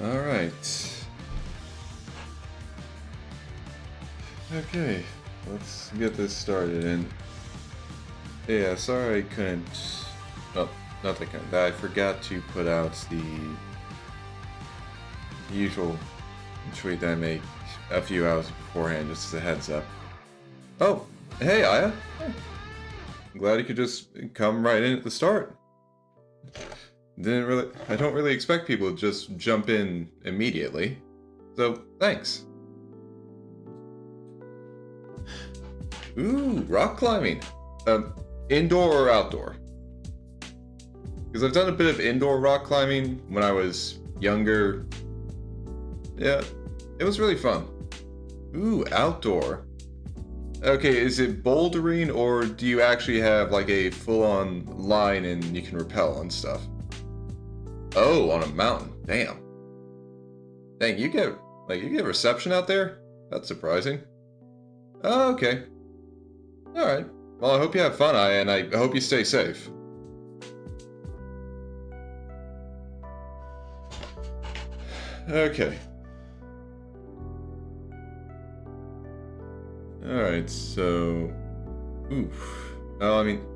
Alright. Okay, let's get this started. And yeah, sorry I couldn't. Oh, not that I couldn't. I forgot to put out the usual tweet that I make a few hours beforehand, just as a heads up. Oh, hey Aya. Hey. I'm glad you could just come right in at the start. I don't really expect people to just jump in immediately. So, thanks. Ooh, rock climbing. Indoor or outdoor? Because I've done a bit of indoor rock climbing when I was younger. Yeah, it was really fun. Ooh, outdoor. Okay, is it bouldering or do you actually have like a full-on line and you can rappel and stuff? Oh, on a mountain. Damn. Dang, you get reception out there? That's surprising. Oh, okay. Alright. Well, I hope you have fun, Aya, and I hope you stay safe. Okay. Alright, so... Oof. Well, I mean...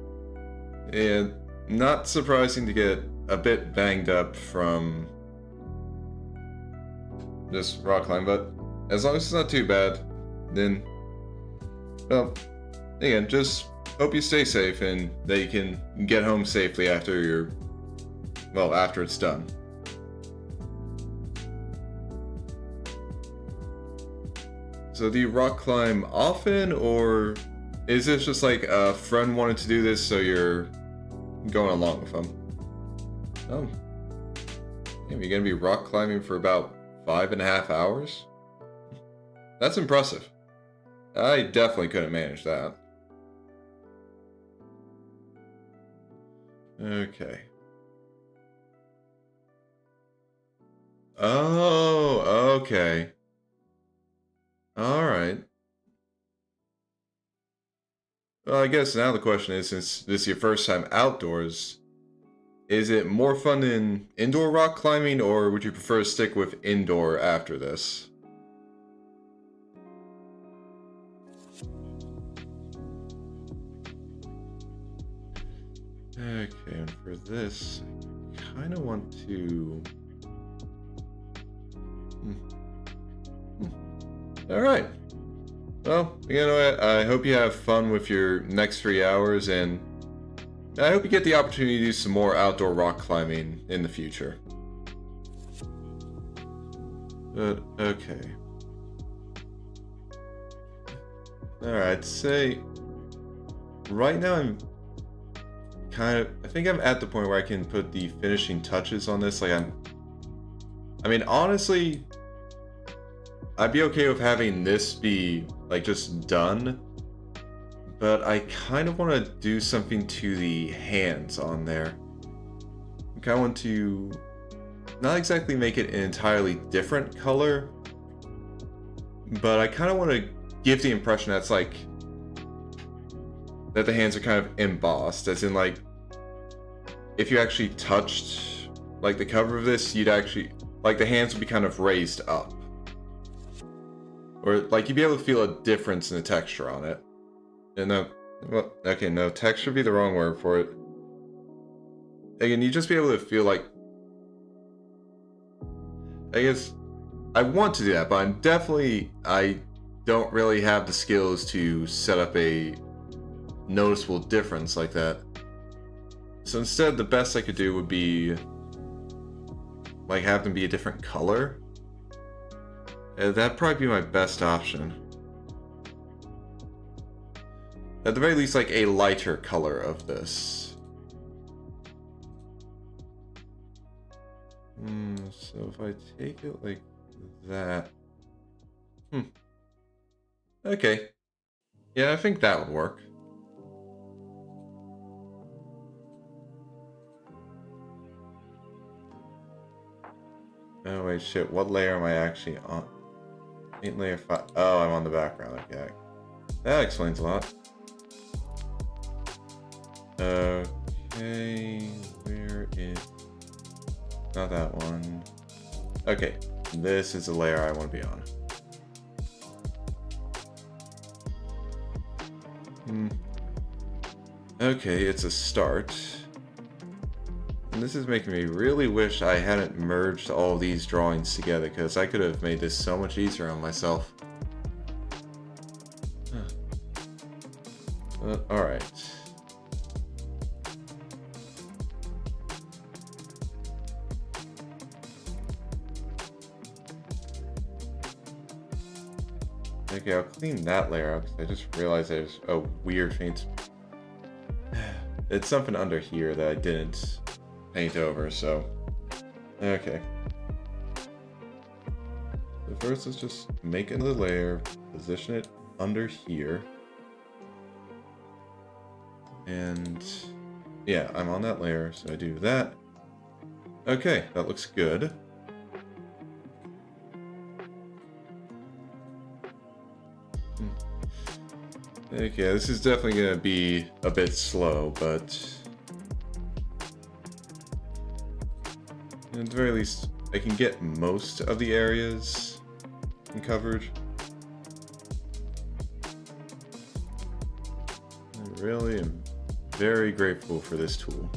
Yeah, not surprising to get a bit banged up from just rock climb, but as long as it's not too bad, then, well, again, just hope you stay safe and that you can get home safely after after it's done. So do you rock climb often, or is this just like a friend wanted to do this so you're going along with them? Oh. Damn, you're gonna be rock climbing for about 5.5 hours? That's impressive. I definitely couldn't manage that. Okay. Oh, okay. Alright. Well, I guess now the question is, since this is your first time outdoors, is it more fun than indoor rock climbing, or would you prefer to stick with indoor after this? Okay, and for this, I kind of want to... Alright. Well, you know what? I hope you have fun with your next 3 hours, and I hope you get the opportunity to do some more outdoor rock climbing in the future. But, okay. Alright, say... Right now I think I'm at the point where I can put the finishing touches on this. I mean, honestly, I'd be okay with having this be, like, just done. But I kind of want to do something to the hands on there. I kind of want to not exactly make it an entirely different color, but I kind of want to give the impression that's like that the hands are kind of embossed, as in like if you actually touched like the cover of this, you'd actually like the hands would be kind of raised up, or like you'd be able to feel a difference in the texture on it. And no, well, okay, no, texture would be the wrong word for it. Again, you just be able to feel like, I guess, I want to do that, but I don't really have the skills to set up a noticeable difference like that. So instead, the best I could do would be, like, have them be a different color. That'd probably be my best option. At the very least, like a lighter color of this. So if I take it like that... Okay. Yeah, I think that would work. Oh wait, shit, what layer am I actually on? 8 layer 5. Oh, I'm on the background, okay. That explains a lot. Okay, where is... Not that one. Okay, this is the layer I want to be on. Okay, it's a start. And this is making me really wish I hadn't merged all these drawings together, because I could have made this so much easier on myself. Alright. Okay, I'll clean that layer up, because I just realized there's a weird faint... It's something under here that I didn't paint over, so... Okay. So first, let's just make another layer, position it under here. And... yeah, I'm on that layer, so I do that. Okay, that looks good. Okay, this is definitely going to be a bit slow, but at the very least, I can get most of the areas covered. I really am very grateful for this tool.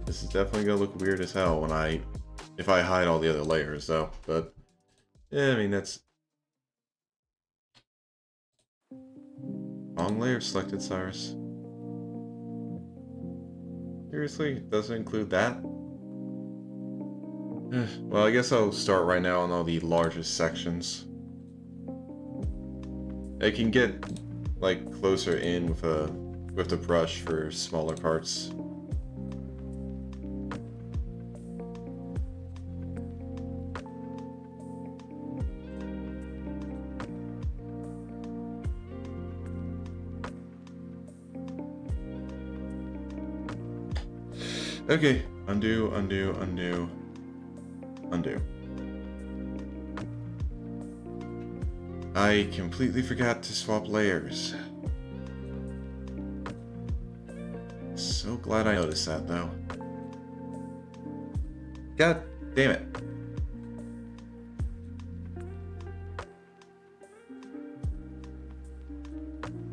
This is definitely going to look weird as hell when if I hide all the other layers, though, but, yeah, I mean, that's... Wrong layer selected, Cyrus. Seriously? Doesn't include that? Well, I guess I'll start right now on all the largest sections. I can get, like, closer in with the brush for smaller parts. Okay, undo, undo, undo, undo. I completely forgot to swap layers. So glad I noticed that, though. God damn it.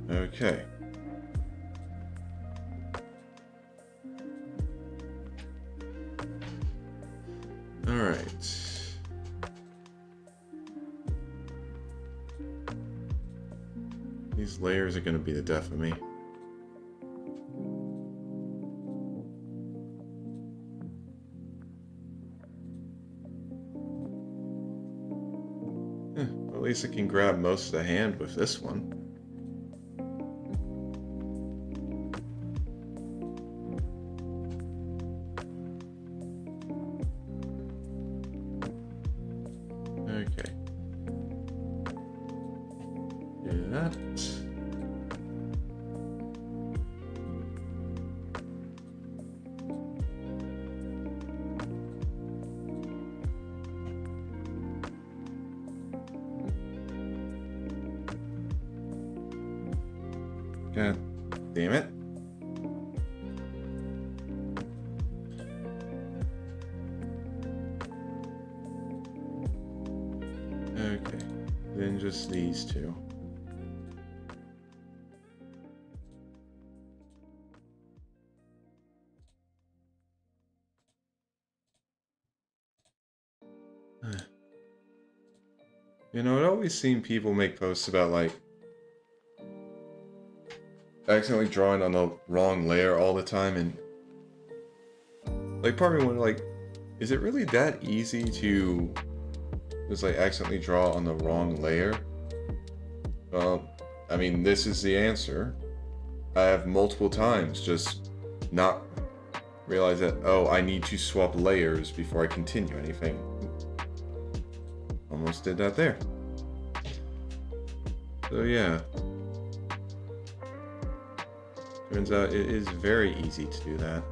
Okay. Alright. These layers are going to be the death of me. Well, at least I can grab most of the hand with this one. Okay. Do that. God damn it. Okay, then just these two. You know, I've always seen people make posts about, like, accidentally drawing on the wrong layer all the time, and, like, part of me wondered, like, is it really that easy to just, like, accidentally draw on the wrong layer? Well, I mean, this is the answer. I have multiple times just not realize that, oh, I need to swap layers before I continue anything. Almost did that there. So yeah. Turns out it is very easy to do that.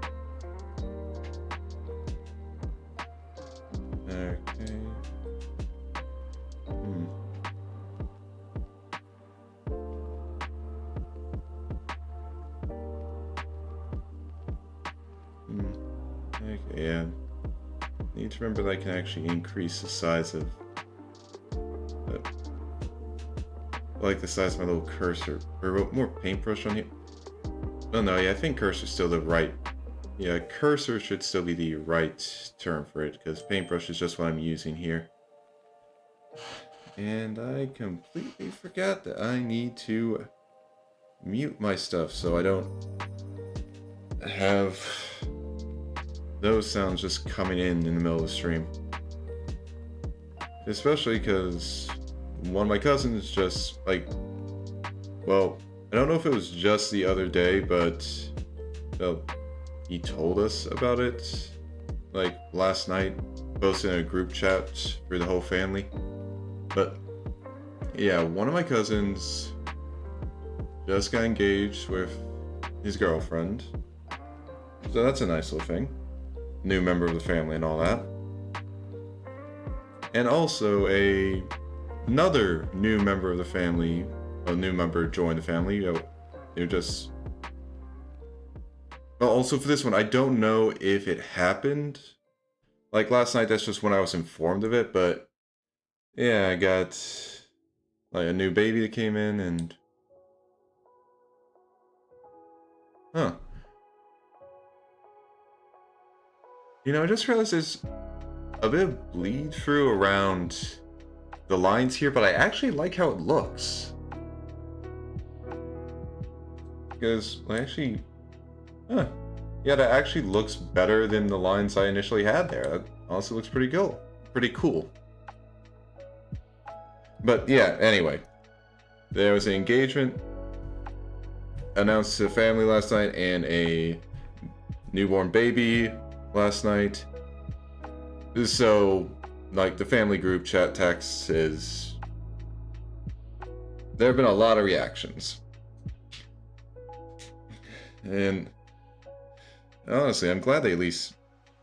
Okay. remember that I can actually increase the size of... like the size of my little cursor. Or more paintbrush on here. Oh no, yeah, I think cursor's still the right... yeah, cursor should still be the right term for it, because paintbrush is just what I'm using here. And I completely forgot that I need to mute my stuff so I don't have those sounds just coming in the middle of the stream. Especially because one of my cousins just, like, well, I don't know if it was just the other day, but, well, he told us about it, like, last night, posted in a group chat for the whole family. But, yeah, one of my cousins just got engaged with his girlfriend. So that's a nice little thing. New member of the family and all that. And also another new member of the family, a new member joined the family. They're just... well, also for this one, I don't know if it happened. Like last night, that's just when I was informed of it, but yeah, I got like a new baby that came in and... huh. You know, I just realized there's a bit of bleed through around the lines here, but I actually like how it looks. Because I actually... huh. Yeah, that actually looks better than the lines I initially had there. That honestly looks pretty cool. Pretty cool. But yeah, anyway. There was an engagement announced to the family last night and a newborn baby last night. So, like, the family group chat text is... there have been a lot of reactions. And honestly, I'm glad they at least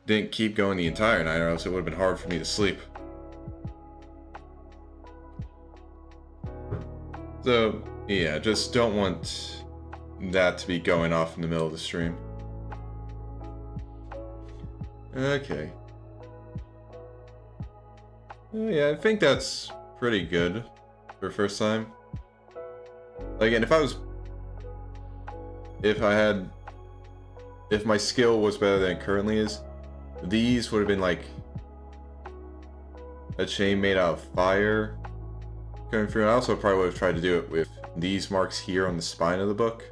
didn't keep going the entire night, or else it would have been hard for me to sleep. So, yeah, just don't want that to be going off in the middle of the stream. Okay. Yeah, I think that's pretty good for first time. Again, if my skill was better than it currently is, these would have been like a chain made out of fire going through. And I also probably would have tried to do it with these marks here on the spine of the book.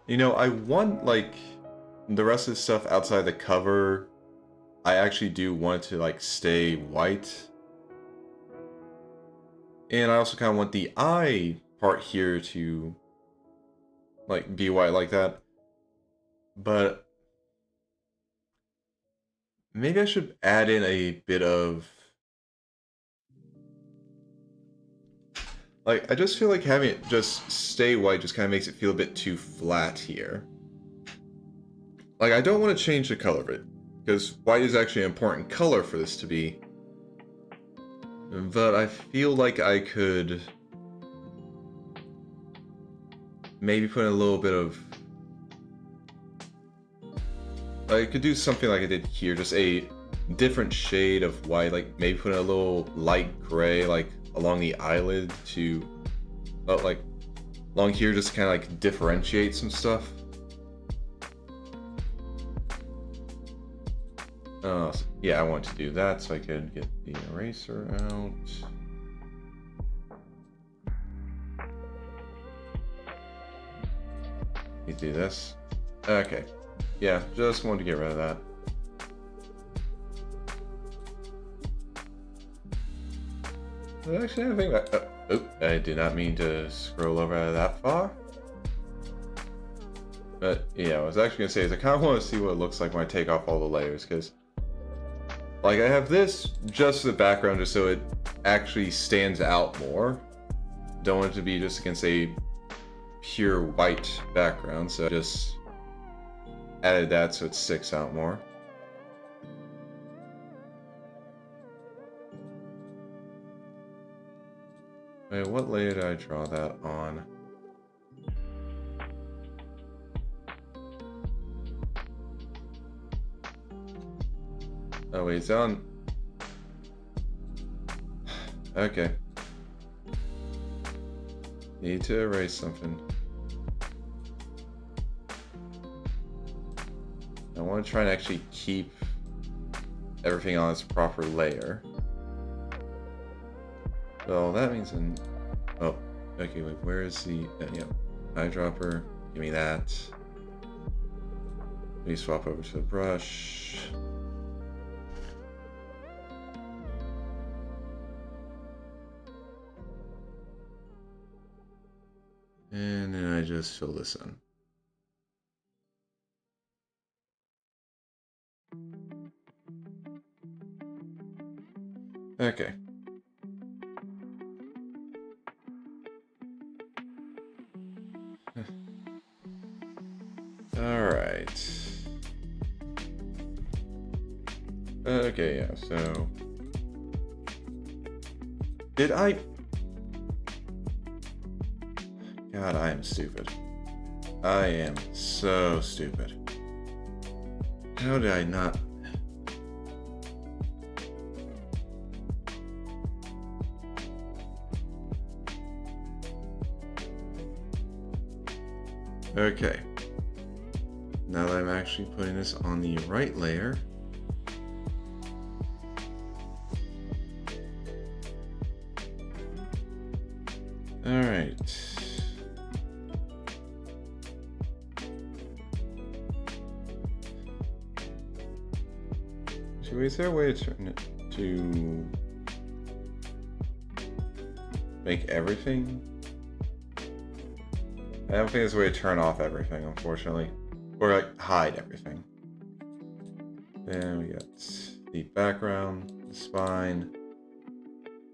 You know, I want, like, the rest of the stuff outside the cover, I actually do want it to, like, stay white. And I also kind of want the eye part here to, like, be white like that. But maybe I should add in a bit of... like, I just feel like having it just stay white just kind of makes it feel a bit too flat here. Like, I don't want to change the color of it, because white is actually an important color for this to be. But I feel like I could maybe put in a little bit of... I could do something like I did here, just a different shade of white, like maybe put in a little light gray, like along the eyelid to, like, along here, just kind of like differentiate some stuff. Yeah, I want to do that so I could get the eraser out. You do this. Okay. Yeah, just wanted to get rid of that. Actually, I think that... I did not mean to scroll over that far. But yeah, I was actually going to say is I kind of want to see what it looks like when I take off all the layers, because like I have this just for the background just so it actually stands out more. Don't want it to be just against a pure white background, so I just added that so it sticks out more. Wait, what layer did I draw that on? Oh wait, it's on. Okay. Need to erase something. I want to try and actually keep everything on its proper layer. So that means oh, okay, wait, where is the, yeah, eyedropper, give me that. Let me swap over to the brush. And then I just fill this in. Okay. Alright. Okay, yeah, so... Did I... God, I am stupid. I am so stupid. How did I not... Okay. Now that I'm actually putting this on the right layer. Alright. So is there a way to turn it to make everything? I don't think there's a way to turn off everything, unfortunately. Or like hide everything. Then we got the background, the spine,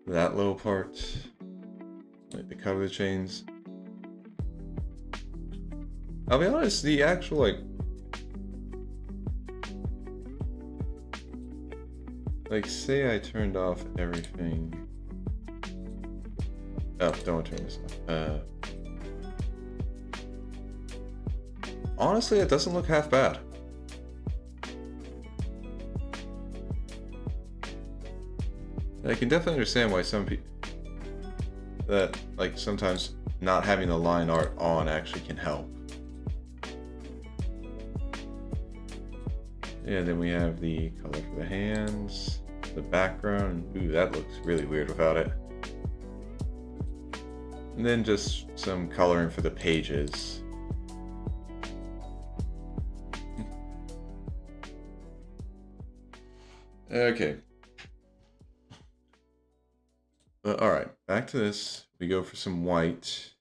that little part, like the cover of the chains. I'll be honest, the actual like say I turned off everything. Oh, don't turn this off. Honestly, it doesn't look half bad. I can definitely understand why some people that like sometimes not having the line art on actually can help. Yeah, then we have the color for the hands, the background. Ooh, that looks really weird without it. And then just some coloring for the pages. Okay. But alright, back to this. We go for some white.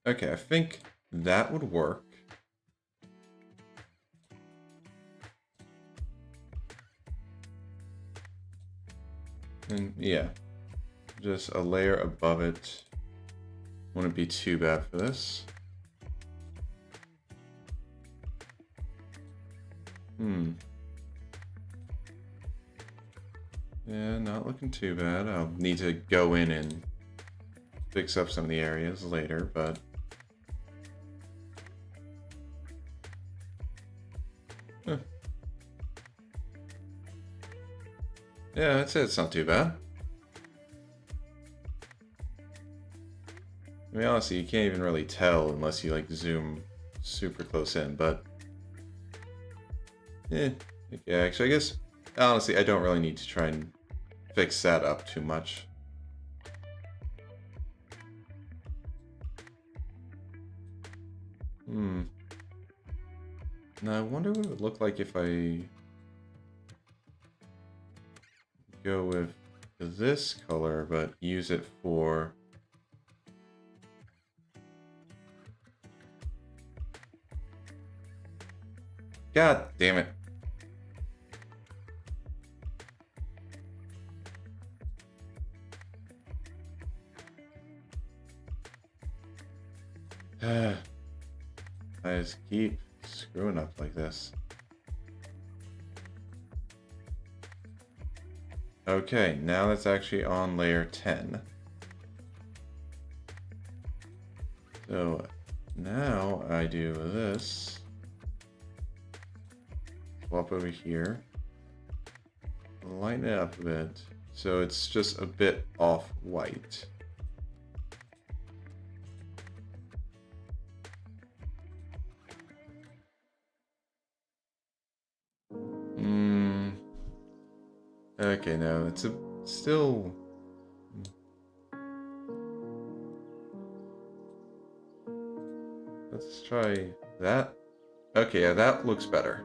Okay, I think that would work. And yeah, just a layer above it. Wouldn't be too bad for this. Yeah, not looking too bad. I'll need to go in and fix up some of the areas later, but... Yeah, I'd say it's not too bad. I mean, honestly, you can't even really tell unless you, like, zoom super close in, but... Yeah, actually, I guess, honestly, I don't really need to try and fix that up too much. Now, I wonder what it would look like if I go with this color, but use it for... God damn it. I just keep screwing up like this. Okay, now that's actually on layer 10. So now now I do this. Swap over here. Lighten it up a bit. So it's just a bit off-white. Okay, no, it's still... Let's try that. Okay, yeah, that looks better.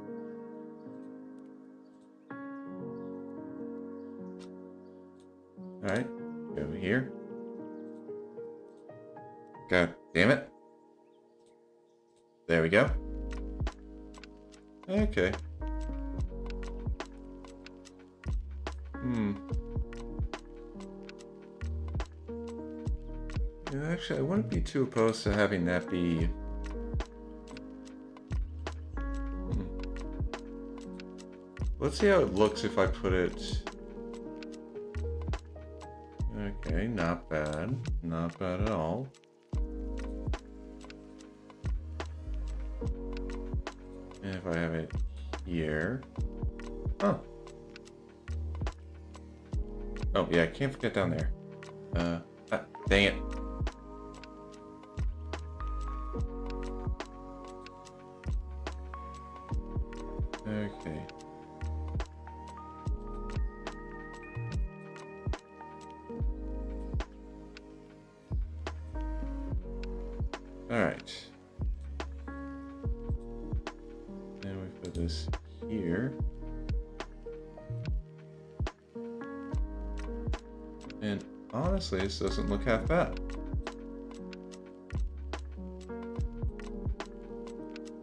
Alright, go here. God damn it. There we go. Okay. Yeah, actually, I wouldn't be too opposed to having that be... Let's see how it looks if I put it... Okay, not bad. Not bad at all. And if I have it here... Oh. Oh, yeah, I can't forget down there. Dang it. Okay. Alright. Now we put this here. And honestly, this doesn't look half bad.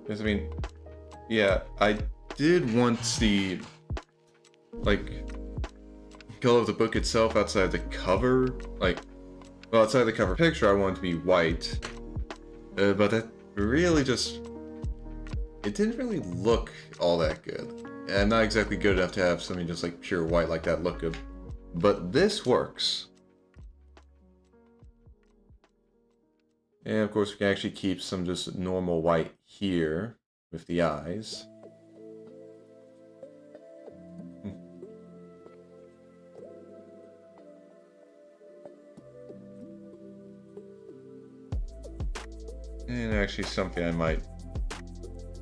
Because, I mean, yeah, I did want the, like, color of the book itself outside the cover. Like, well, outside the cover picture, I want it to be white. But that really just... It didn't really look all that good. And not exactly good enough to have something just, like, pure white like that look good. But this works. And of course we can actually keep some just normal white here with the eyes. And actually something I might...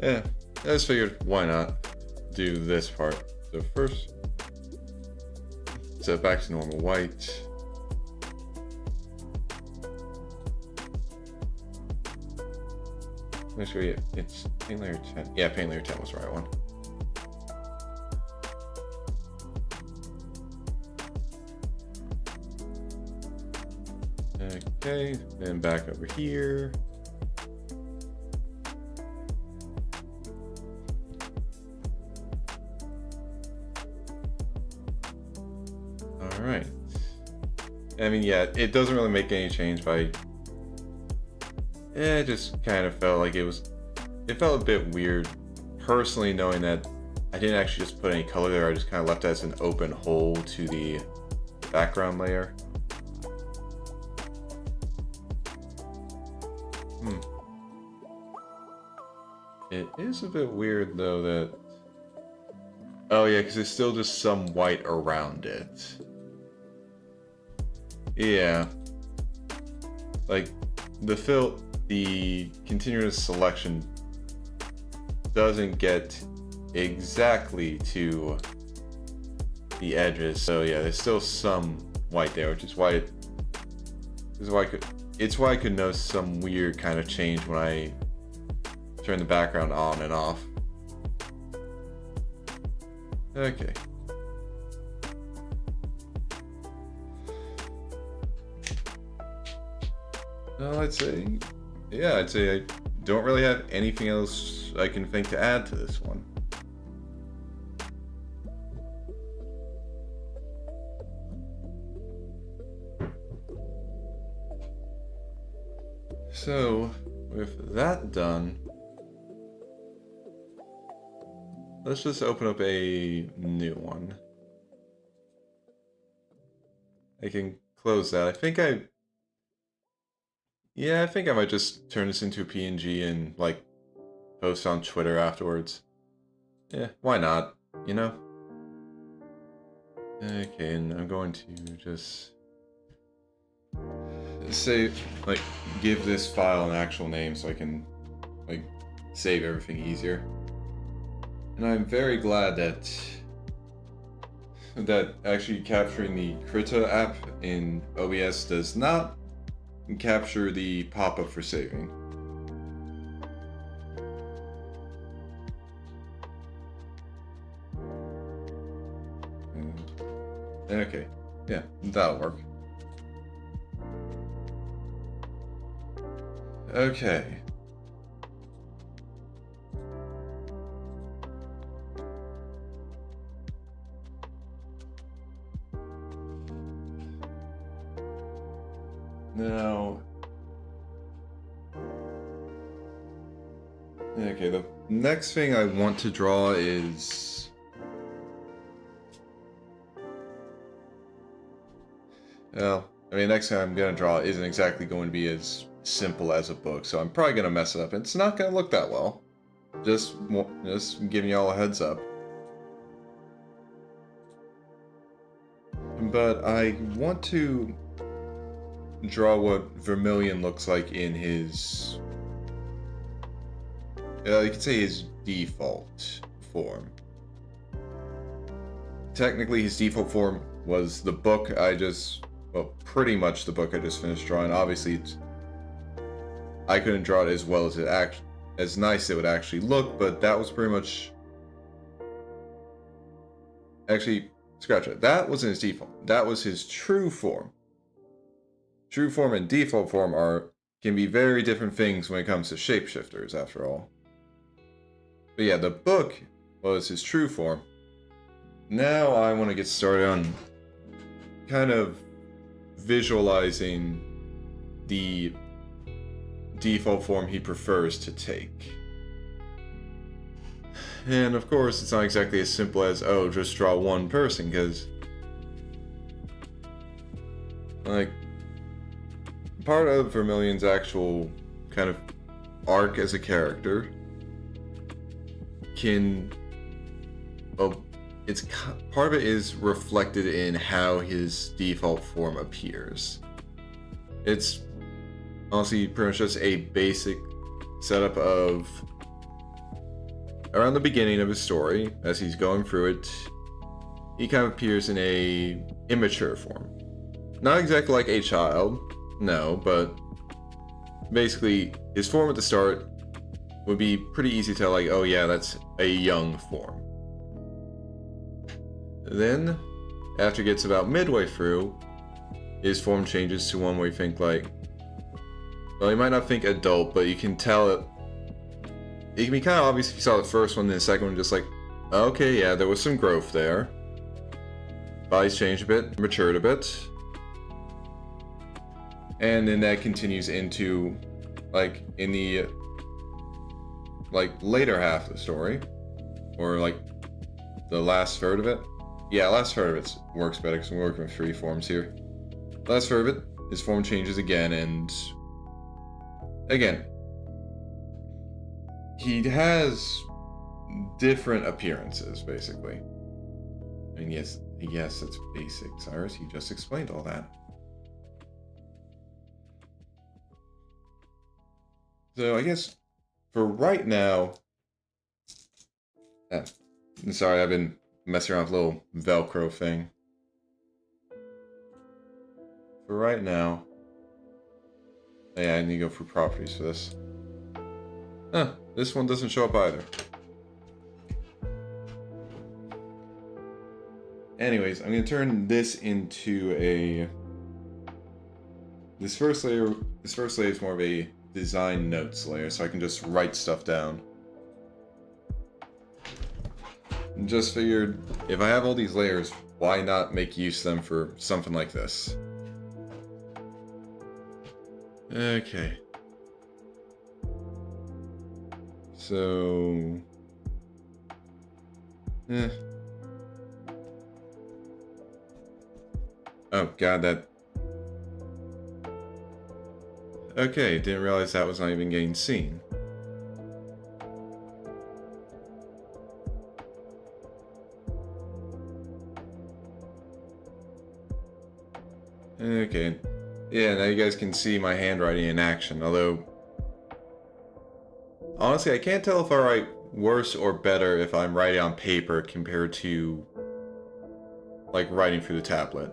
I just figured why not do this part. So first... So back to normal white. Make sure it's paint layer 10. Yeah, paint layer 10 was the right one. Okay, then back over here. Alright. I mean, yeah, it doesn't really make any change by... It just kind of felt like it felt a bit weird, personally, knowing that I didn't actually just put any color there, I just kind of left it as an open hole to the background layer. It is a bit weird, though, that... Oh, yeah, because there's still just some white around it. Yeah. Like, the continuous selection doesn't get exactly to the edges, so yeah, there's still some white there, which is why I could notice some weird kind of change when I turn the background on and off. Okay. Well, I'd say I don't really have anything else I can think to add to this one. So, with that done, let's just open up a new one. I can close that. I think I Yeah, I think I might just turn this into a PNG and, like, post on Twitter afterwards. Yeah, why not, you know? Okay, and I'm going to just say, like, give this file an actual name so I can, like, save everything easier. And I'm very glad that actually capturing the Krita app in OBS does not capture the pop-up for saving. Okay, yeah, that'll work. Okay. Now, okay, the next thing I want to draw is... Well, I mean, next thing I'm going to draw isn't exactly going to be as simple as a book, so I'm probably going to mess it up. It's not going to look that well. Just giving y'all a heads up. But I want to draw what Vermilion looks like in his... you could say his default form. Technically, his default form was the book well, pretty much the book I just finished drawing. Obviously, I couldn't draw it as well as as nice it would actually look, but that was pretty much... Actually, scratch it. That wasn't his default. That was his true form. True form and default form can be very different things when it comes to shapeshifters, after all. But yeah, the book was his true form. Now I want to get started on kind of visualizing the default form he prefers to take. And of course, it's not exactly as simple as, oh, just draw one person, because, like, part of Vermilion's actual kind of arc as a character well, part of it is reflected in how his default form appears. It's honestly pretty much just a basic setup of around the beginning of his story, as he's going through it, he kind of appears in a immature form. Not exactly like a child, no, but basically his form at the start would be pretty easy to tell, like, oh yeah, that's a young form. Then, after it gets about midway through, his form changes to one where you think, like, well, you might not think adult, but you can tell it can be kind of obvious if you saw the first one and the second one, just like, okay, yeah, there was some growth there. Body's changed a bit, matured a bit. And then that continues into, like, in the, like, later half of the story. Or, like, the last third of it. Yeah, last third of it works better because we're working with three forms here. Last third of it, his form changes again, and... Again, he has different appearances, basically. I mean, yes, it's basic, Cyrus. You just explained all that. So I guess for right now... sorry, I've been messing around with a little Velcro thing. For right now... Yeah, I need to go through properties for this. This one doesn't show up either. Anyways, I'm going to turn this into a... This first layer is more of a design notes layer, so I can just write stuff down. Just figured, if I have all these layers, why not make use of them for something like this? Okay. So... Oh god, that... Okay, didn't realize that was not even getting seen. Okay. Yeah, now you guys can see my handwriting in action, although... Honestly, I can't tell if I write worse or better if I'm writing on paper compared to, like, writing through the tablet.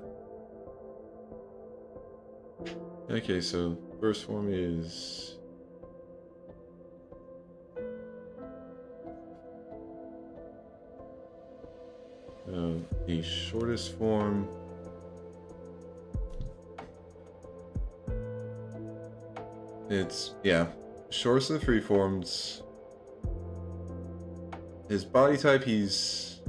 Okay, so first form is... the shortest form... It's, yeah, shortest of the three forms. His body type, he's...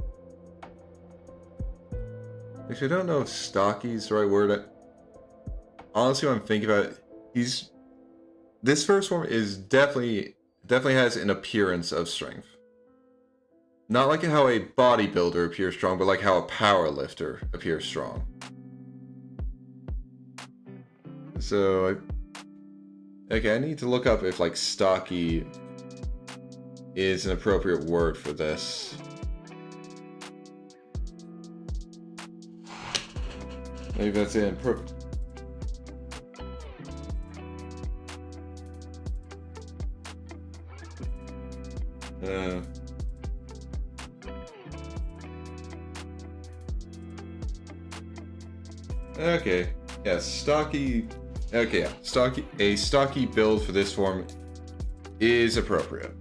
Actually, I don't know if stocky is the right word. Honestly, when I'm thinking about it, he's... This first form is definitely has an appearance of strength. Not like how a bodybuilder appears strong, but like how a powerlifter appears strong. So, okay, I need to look up if, like, stocky is an appropriate word for this. Maybe that's it. Okay. Yeah, stocky... Okay, yeah. A stocky build for this form is appropriate.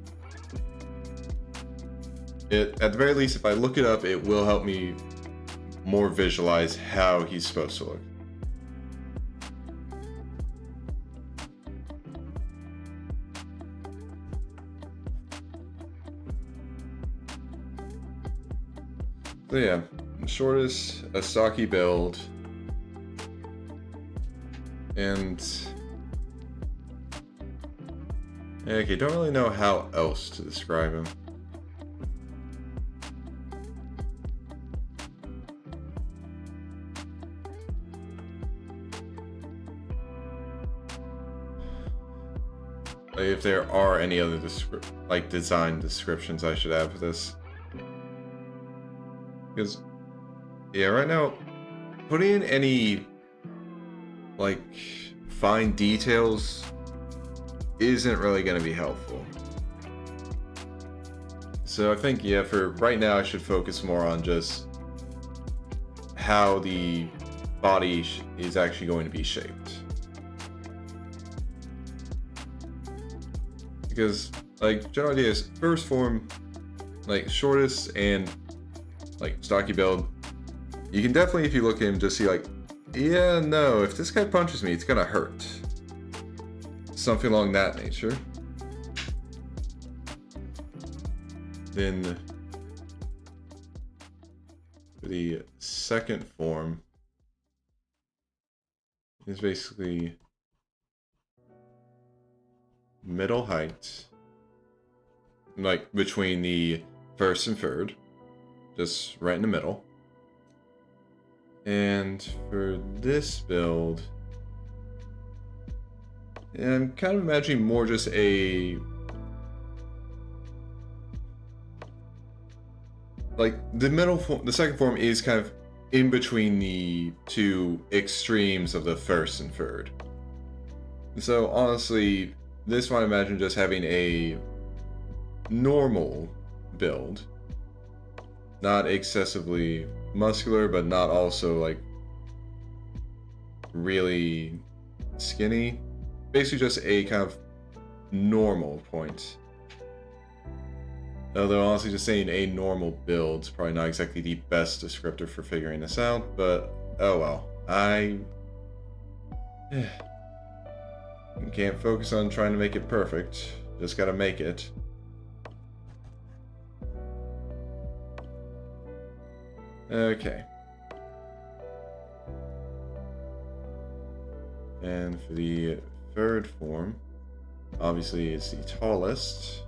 At the very least, if I look it up, it will help me more visualize how he's supposed to look. So yeah, shortest, a stocky build, and okay, don't really know how else to describe him. Like, if there are any other design descriptions I should add for this. Because, yeah, right now, putting in any, like, fine details isn't really going to be helpful. So I think, yeah, for right now, I should focus more on just how the body is actually going to be shaped. Because, like, general idea is first form, like, shortest and, like, stocky build. You can definitely, if you look at him, just see, like, yeah, no, if this guy punches me, it's gonna hurt. Something along that nature. Then, for the second form, is basically middle height, like between the first and third, just right in the middle. And for this build, I'm kind of imagining more just a, like, the middle form, the second form is kind of in between the two extremes of the first and third. So honestly, this one I imagine just having a normal build. Not excessively muscular, but not also, like, really skinny. Basically just a kind of normal point. Although honestly, just saying a normal build is probably not exactly the best descriptor for figuring this out, but oh well. I can't focus on trying to make it perfect. Just gotta make it. Okay. And for the third form, obviously it's the tallest.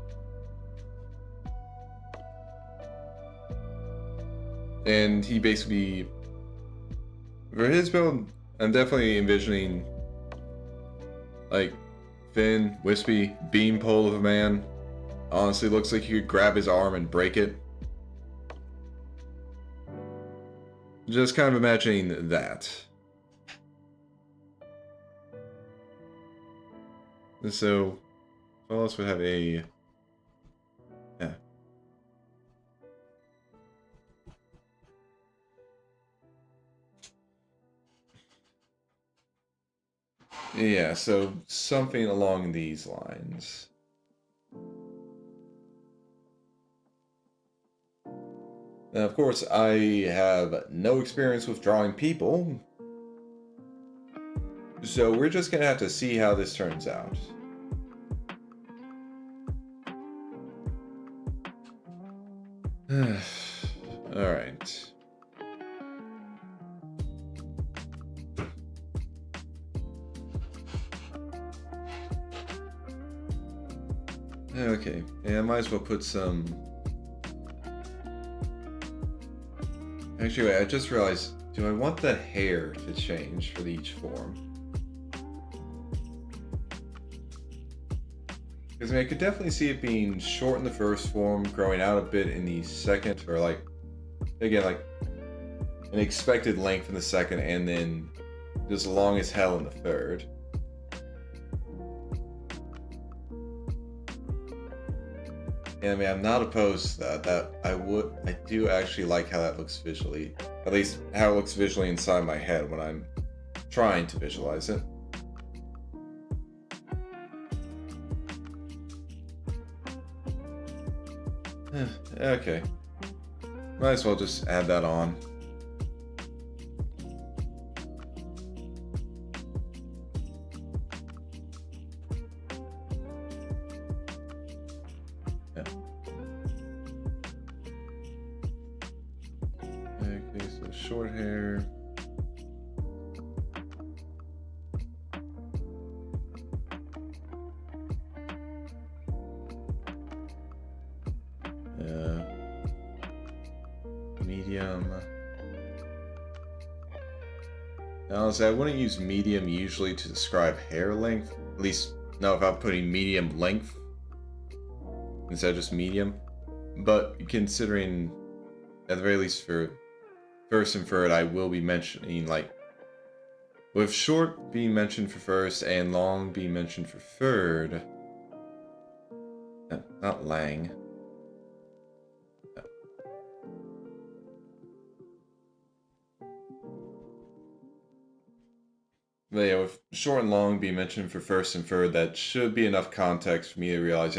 And he basically, for his build, I'm definitely envisioning, like, thin, wispy beanpole of a man. Honestly, looks like you could grab his arm and break it. Just kind of imagining that. And so, what else would have a... Yeah. Yeah, so something along these lines. Now, of course, I have no experience with drawing people, so we're just gonna have to see how this turns out. Alright. Okay, yeah, I might as well put some... Actually, wait, I just realized, do I want the hair to change for each form? Because I mean, I could definitely see it being short in the first form, growing out a bit in the second, or like, again, like an expected length in the second, and then just long as hell in the third. And I mean, I'm not opposed to that. I do actually like how that looks visually. At least how it looks visually inside my head when I'm trying to visualize it. Okay. Might as well just add that on. Yeah. Okay, so short hair. Medium. Now, honestly, I wouldn't use medium usually to describe hair length. At least, no, if I'm putting medium length instead of just medium. But considering, at the very least for first and third, I will be mentioning, like, with short being mentioned for first and long being mentioned for third. Not lang. But yeah, with short and long being mentioned for first and third, that should be enough context for me to realize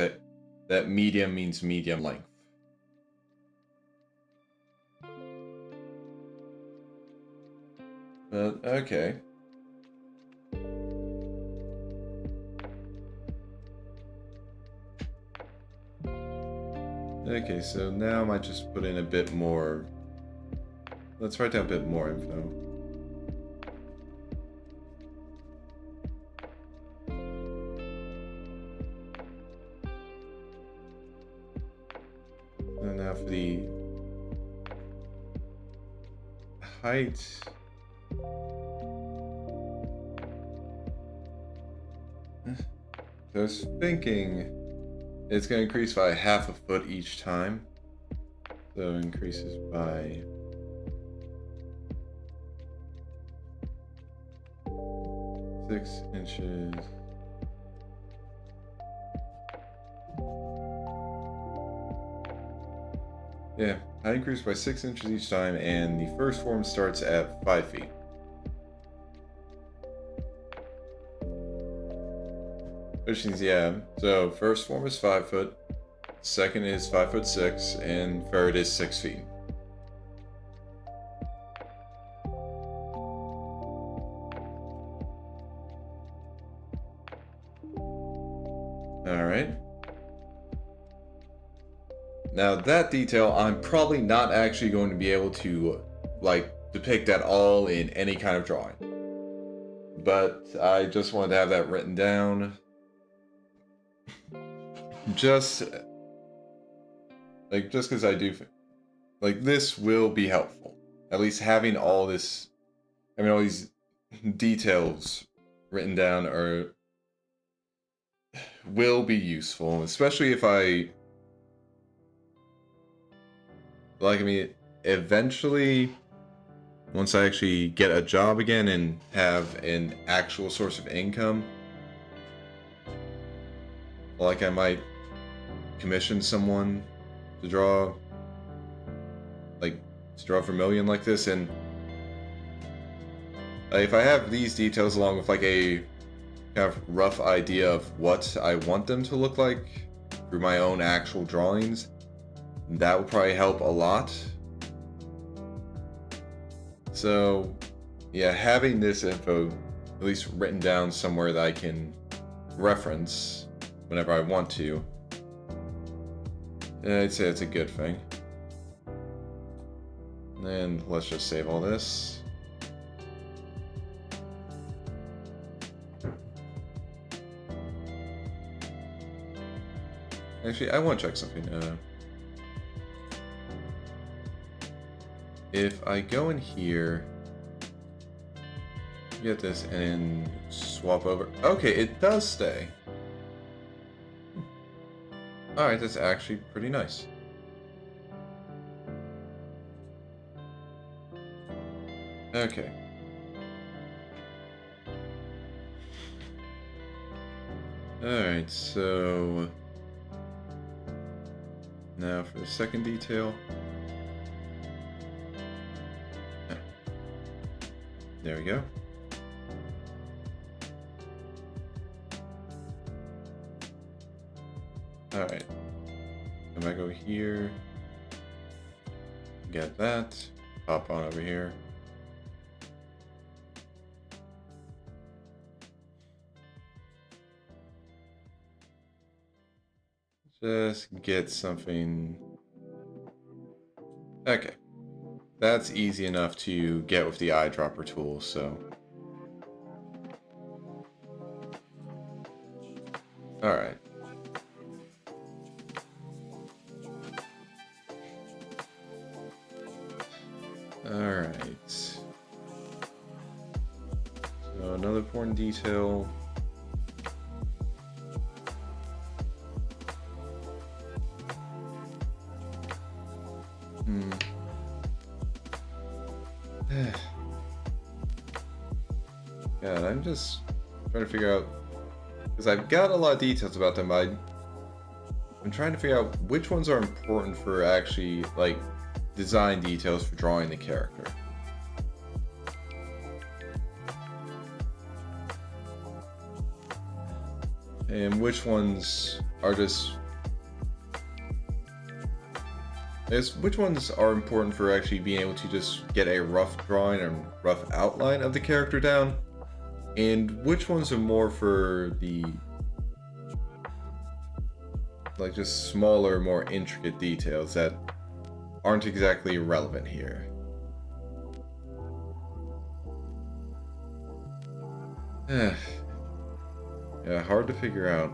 that medium means medium length. But, okay. Okay, so now I might just put in a bit more... Let's write down a bit more info. And now for the height. So I was thinking it's going to increase by half a foot each time. So it increases by 6 inches. Yeah, I increase by 6 inches each time, and the first form starts at 5 feet. Which means, yeah, so first form is 5 foot, second is 5'6", and third is 6 feet. Alright. Now that detail, I'm probably not actually going to be able to, like, depict at all in any kind of drawing. But I just wanted to have that written down. Just because I do, like, this will be helpful. At least having all this, I mean, all these details written down are will be useful, especially if I like. I mean, eventually, once I actually get a job again and have an actual source of income, like I might commission someone to draw, like to draw Vermilion like this, and if I have these details along with like a kind of rough idea of what I want them to look like through my own actual drawings, that would probably help a lot. So, yeah, having this info at least written down somewhere that I can reference whenever I want to, I'd say it's a good thing. And let's just save all this. Actually, I want to check something. If I go in here, get this and swap over. Okay, it does stay. Alright, that's actually pretty nice. Okay. Alright, so now for the second detail. There we go. Alright. Come back over here. Get that. Hop on over here. Just get something. Okay. That's easy enough to get with the eyedropper tool, so. Alright. Alright. So another important detail. God, I'm just trying to figure out, because I've got a lot of details about them, but I'm trying to figure out which ones are important for actually, like, design details for drawing the character. And which ones are just... which ones are important for actually being able to just get a rough drawing and rough outline of the character down, and which ones are more for the, like, just smaller, more intricate details that aren't exactly relevant here. Yeah, hard to figure out.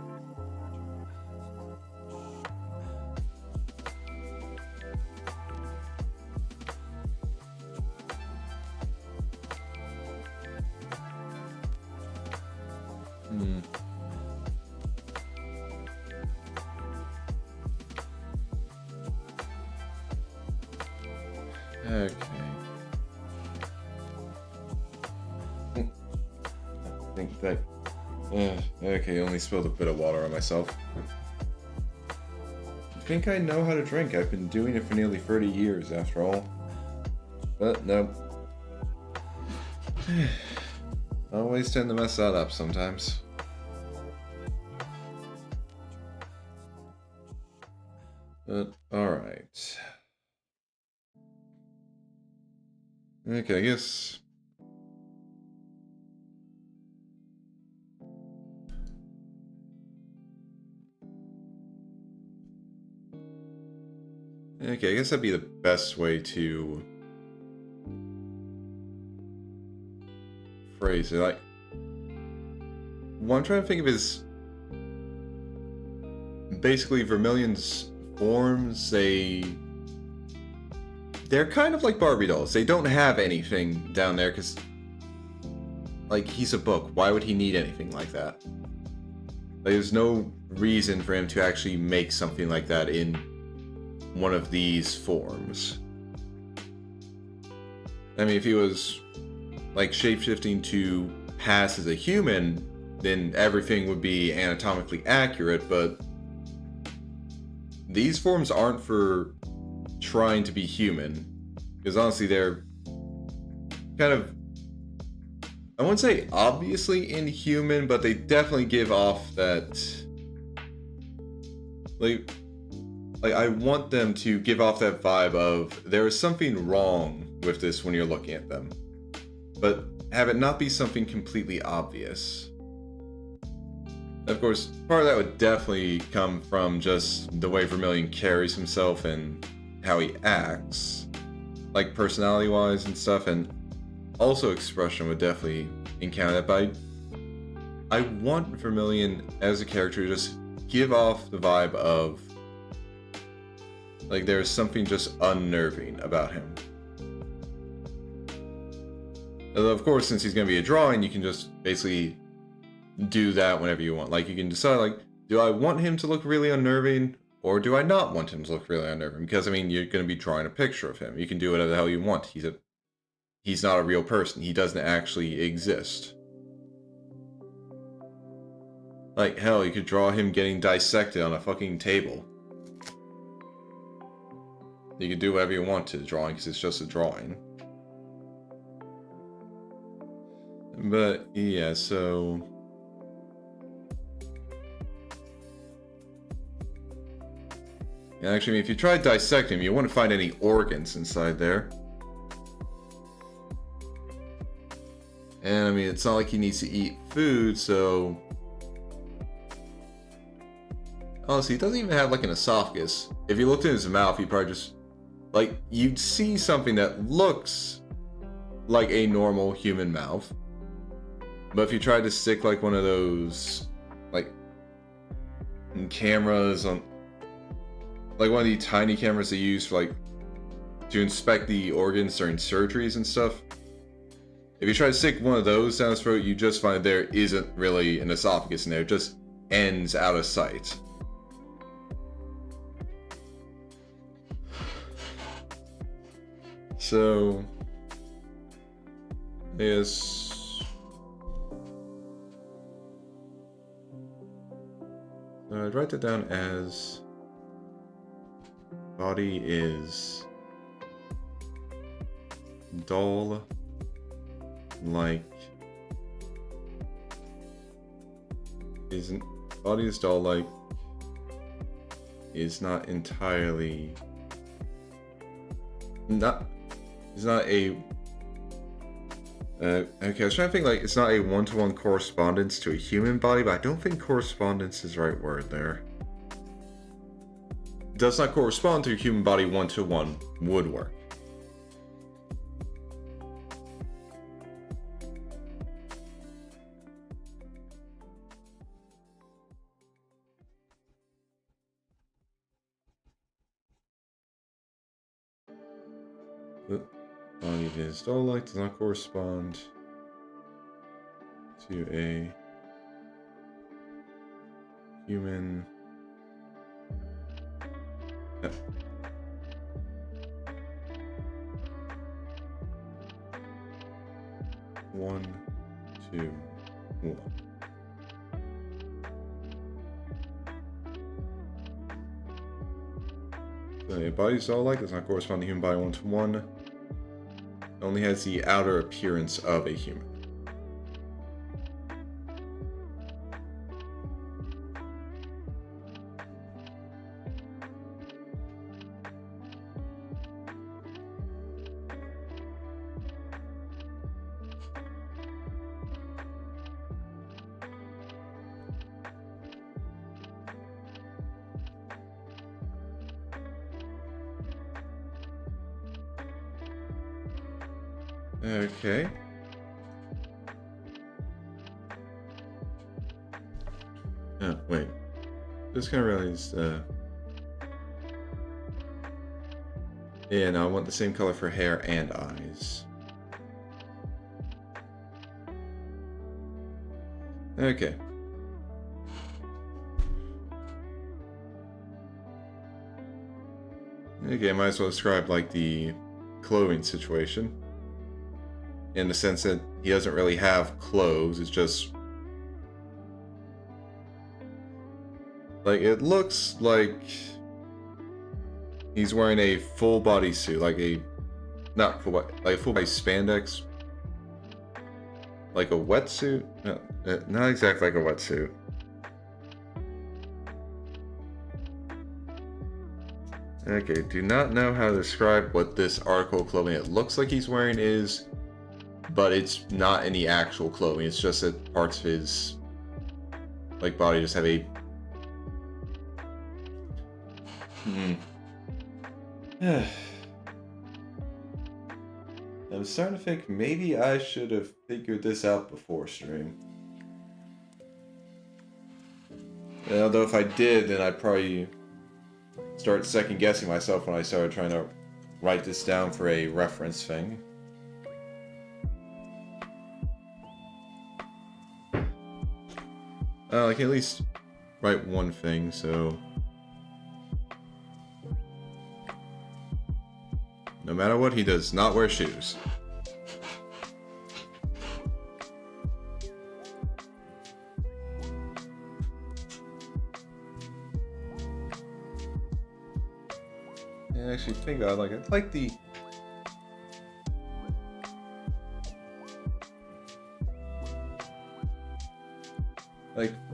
Okay. I think that... okay, only spilled a bit of water on myself. I think I know how to drink. I've been doing it for nearly 30 years, after all. But, no. Always tend to mess that up sometimes. But, alright. Okay, I guess... Okay, I guess that'd be the best way to phrase it. Like, what I'm trying to think of is basically Vermilion's forms. They're kind of like Barbie dolls. They don't have anything down there because, like, he's a book. Why would he need anything like that? Like, there's no reason for him to actually make something like that in one of these forms. I mean, if he was like shapeshifting to pass as a human, then everything would be anatomically accurate, but these forms aren't for trying to be human. Because honestly, they're kind of, I wouldn't say obviously inhuman, but they definitely give off that, like I want them to give off that vibe of there is something wrong with this when you're looking at them, but have it not be something completely obvious. Of course, part of that would definitely come from just the way Vermilion carries himself and how he acts, like personality-wise and stuff, and also expression would definitely encounter that, but I want Vermilion as a character to just give off the vibe of like there's something just unnerving about him. Although, of course, since he's going to be a drawing, you can just basically do that whenever you want. Like, you can decide, like, do I want him to look really unnerving, or do I not want him to look really unnerving? Because, I mean, you're going to be drawing a picture of him. You can do whatever the hell you want. He's not a real person. He doesn't actually exist. Like, hell, you could draw him getting dissected on a fucking table. You can do whatever you want to the drawing, because it's just a drawing. But, yeah, so... yeah, actually, if you try dissecting him, you wouldn't find any organs inside there. And, I mean, it's not like he needs to eat food, so... honestly, he doesn't even have, like, an esophagus. If you looked in his mouth, he'd probably just... like, you'd see something that looks like a normal human mouth. But if you tried to stick, like, one of those, like, cameras on... like, one of the tiny cameras they use for, like, to inspect the organs during surgeries and stuff. If you try to stick one of those down his throat, you just find there isn't really an esophagus in there. It just ends out of sight. So, yes. I'd write that down as body is dull, like isn't body is dull, like is not entirely not is not a okay, I was trying to think, like, it's not a one-to-one correspondence to a human body, but I don't think correspondence is the right word there. It does not correspond to a human body one-to-one would work. Body is dull-like, does not correspond to a human. No. One, two, one. So a body is dull-like, does not correspond to human body one-to-one. Only has the outer appearance of a human. Okay. Oh, wait. Just kind of realized, yeah, no, I want the same color for hair and eyes. Okay. Okay, I might as well describe like the clothing situation. In the sense that he doesn't really have clothes, it's just like it looks like he's wearing a full body suit, like a not full body, like a full body spandex, like a wetsuit. No, not exactly like a wetsuit. Okay, do not know how to describe what this article of clothing it looks like he's wearing is, but it's not any actual clothing. It's just that parts of his like body just have a I'm starting to think maybe I should have figured this out before stream. And although if I did, then I'd probably start second guessing myself when I started trying to write this down for a reference thing. I can at least write one thing, so no matter what, he does not wear shoes. And actually think about it, I like the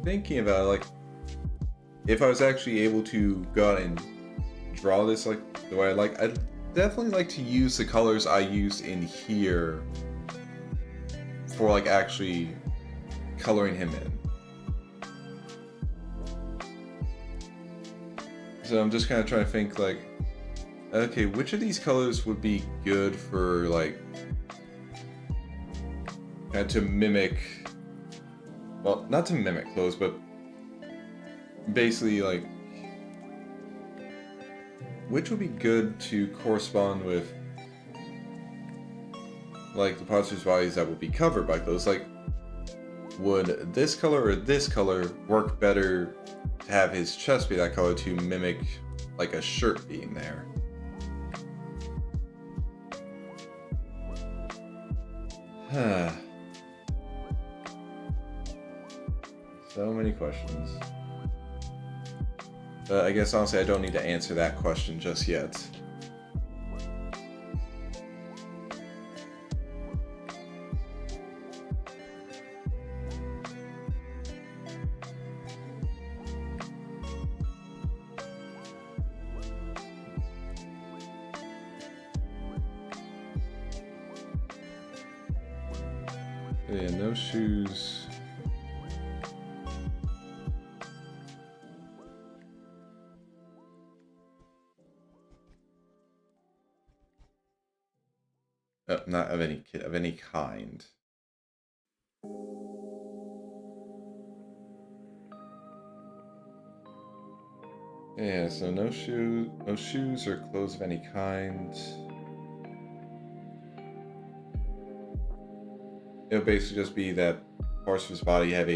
thinking about it, like if I was actually able to go out and draw this like the way I like, I'd definitely like to use the colors I use in here for like actually coloring him in. So I'm just kind of trying to think like, okay, which of these colors would be good for like kind of to mimic, well, not to mimic clothes, but basically like which would be good to correspond with like the parts of his bodies that would be covered by clothes. Like, would this color or this color work better to have his chest be that color to mimic like a shirt being there? So many questions. I guess honestly I don't need to answer that question just yet. Yeah, no shoes. Not of any kind. Yeah, so no shoes or clothes of any kind. It'll basically just be that parts of his body have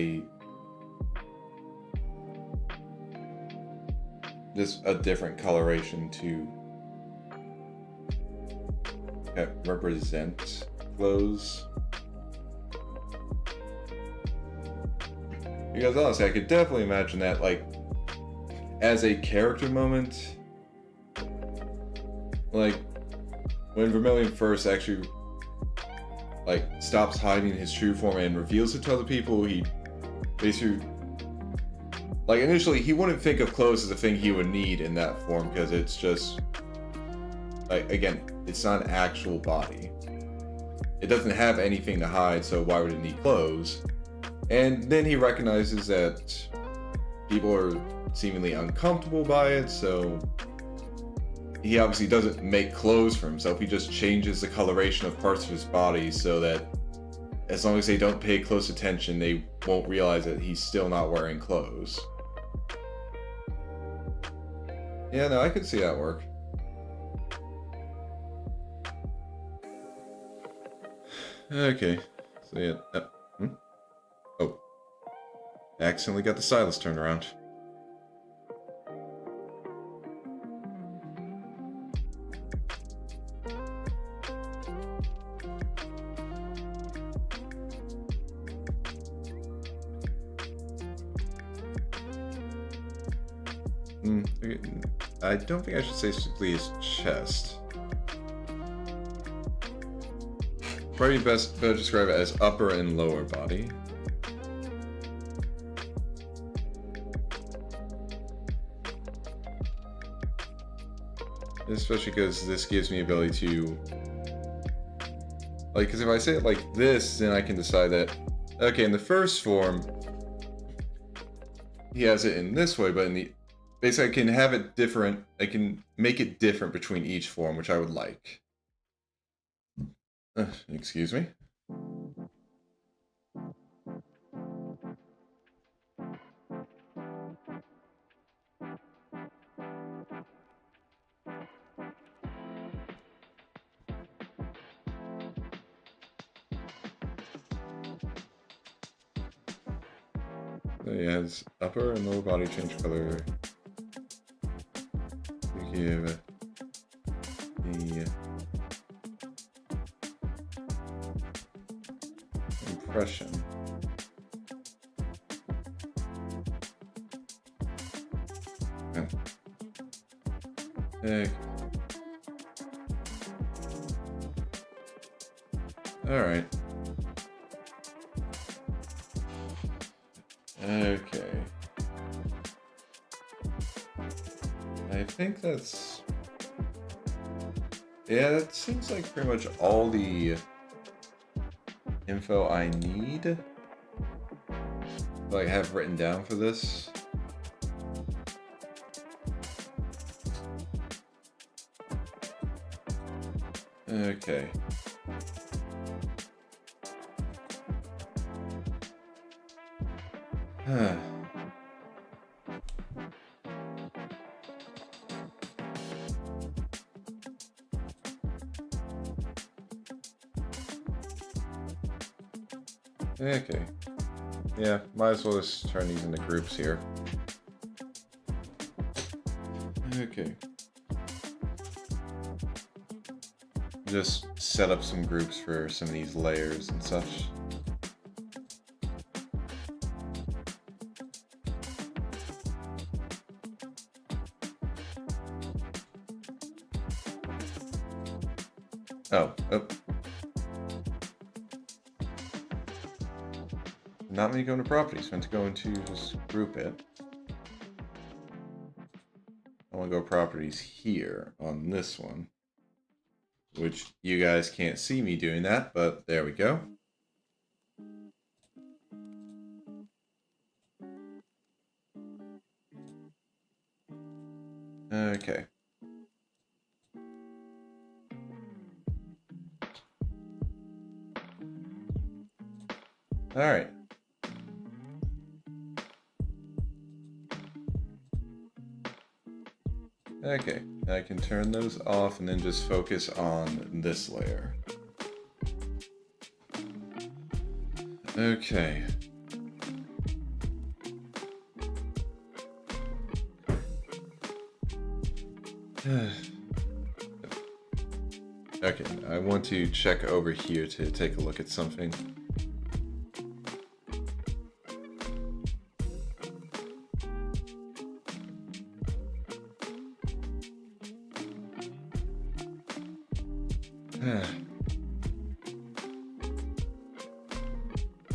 just a different coloration to represent clothes. Because honestly, I could definitely imagine that, like, as a character moment, like, when Vermilion first actually, like, stops hiding his true form and reveals it to other people, he basically, like, initially, he wouldn't think of clothes as a thing he would need in that form, because it's just, like, again, it's not an actual body. It doesn't have anything to hide, so why would it need clothes? And then he recognizes that people are seemingly uncomfortable by it, so he obviously doesn't make clothes for himself. He just changes the coloration of parts of his body so that as long as they don't pay close attention, they won't realize that he's still not wearing clothes. Yeah, no, I could see that work. Okay, so yeah. Oh, I accidentally got the stylus turned around. I don't think I should say specifically his chest. Probably best better describe it as upper and lower body. Especially because this gives me ability to, like, because if I say it like this, then I can decide that, okay, in the first form, he has it in this way, but in the, basically I can have it different, I can make it different between each form, which I would like. Excuse me. It has upper and lower body change color. We give the impression. Okay. Alright. Okay. I think that's... Yeah, that seems like pretty much all the info I need. Like, have written down for this. Okay. Huh. Okay. Yeah, might as well just turn these into groups here. Okay. Just set up some groups for some of these layers and such. Oh. Not many going to properties, meant to go into just group it. I want to go properties here on this one. Which you guys can't see me doing that, but there we go. Okay. Alright. Okay, I can turn those off and then just focus on this layer. Okay. Okay, I want to check over here to take a look at something.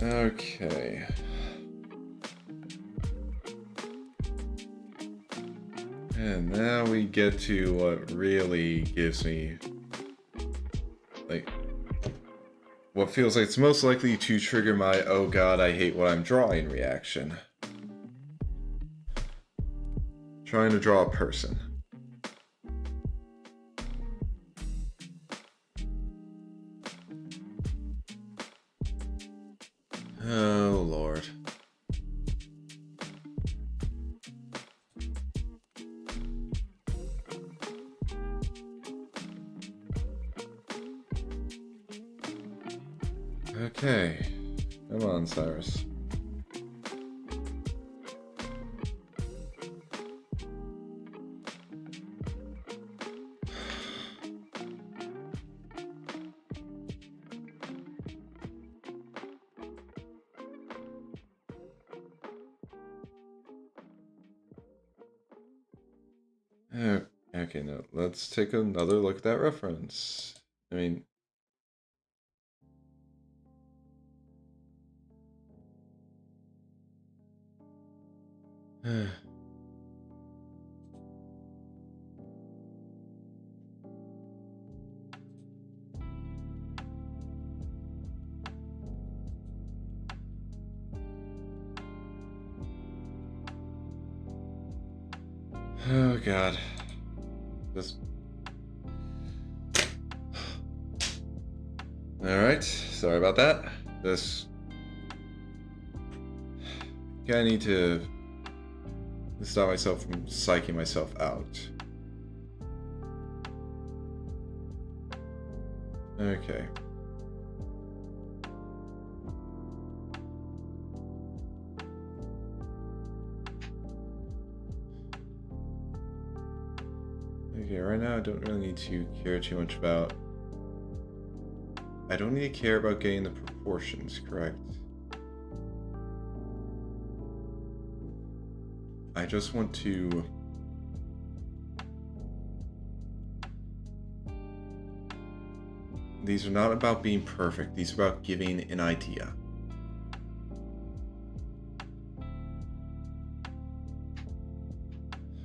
Okay. And now we get to what really gives me, like, what feels like it's most likely to trigger my "oh god, I hate what I'm drawing" reaction. Trying to draw a person. Oh, Lord. Okay. Come on, Cyrus. Okay, no, let's take another look at that reference. I mean... Oh god. This... Alright, sorry about that. This... I need to stop myself from psyching myself out. Okay. Okay, right now I don't really need to care too much about... I don't need to care about getting the proportions correct. I just want to... These are not about being perfect, these are about giving an idea.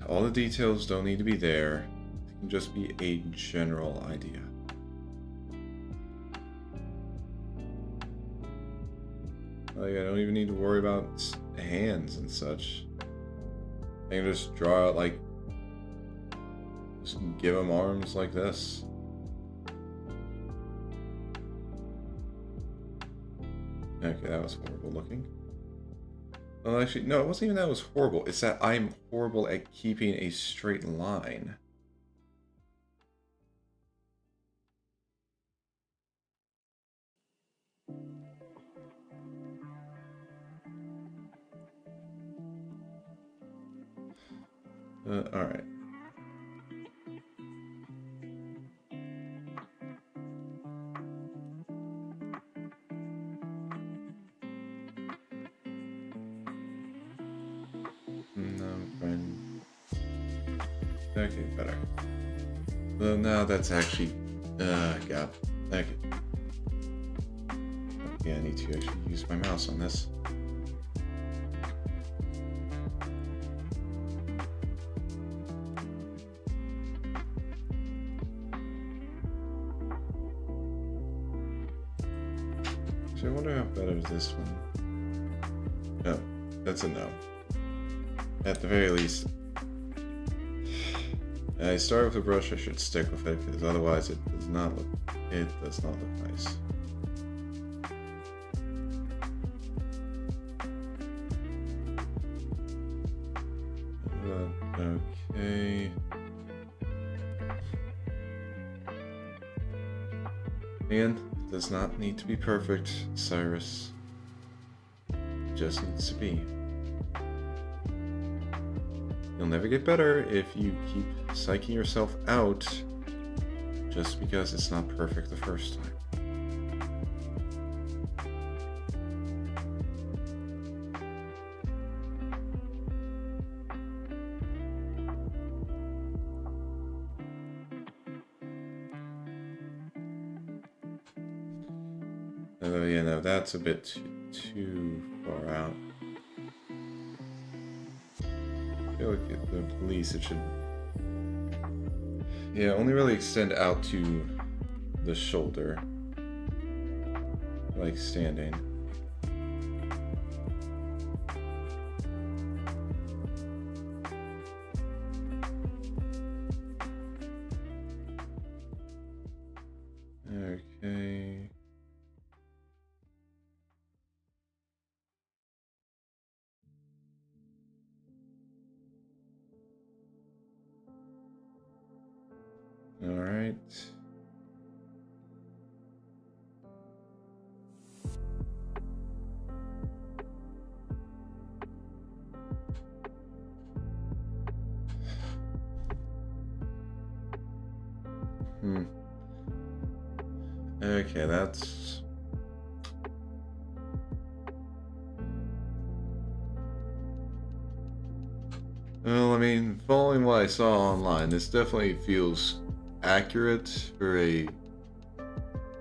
All the details don't need to be there. It can just be a general idea. Like, I don't even need to worry about hands and such. I can just draw out, like, just give them arms like this. Okay, that was horrible looking. Well, actually, no, it wasn't even that it was horrible. It's that I'm horrible at keeping a straight line. Alright. No, fine. Okay, better. Well, now that's actually... God. Okay. Yeah, I need to actually use my mouse on this. So I wonder how better this one. Oh, that's a no. At the very least, I start with a brush. I should stick with it because otherwise it does not look. It does not look nice. Okay. Again, it does not need to be perfect, Cyrus. It just needs to be. You'll never get better if you keep psyching yourself out just because it's not perfect the first time. Although, yeah, no, that's a bit too far out. I feel like at the least it should... Yeah, only really extend out to the shoulder. Like standing. Okay. All right. Okay, that's... Well, I mean, following what I saw online, this definitely feels accurate for a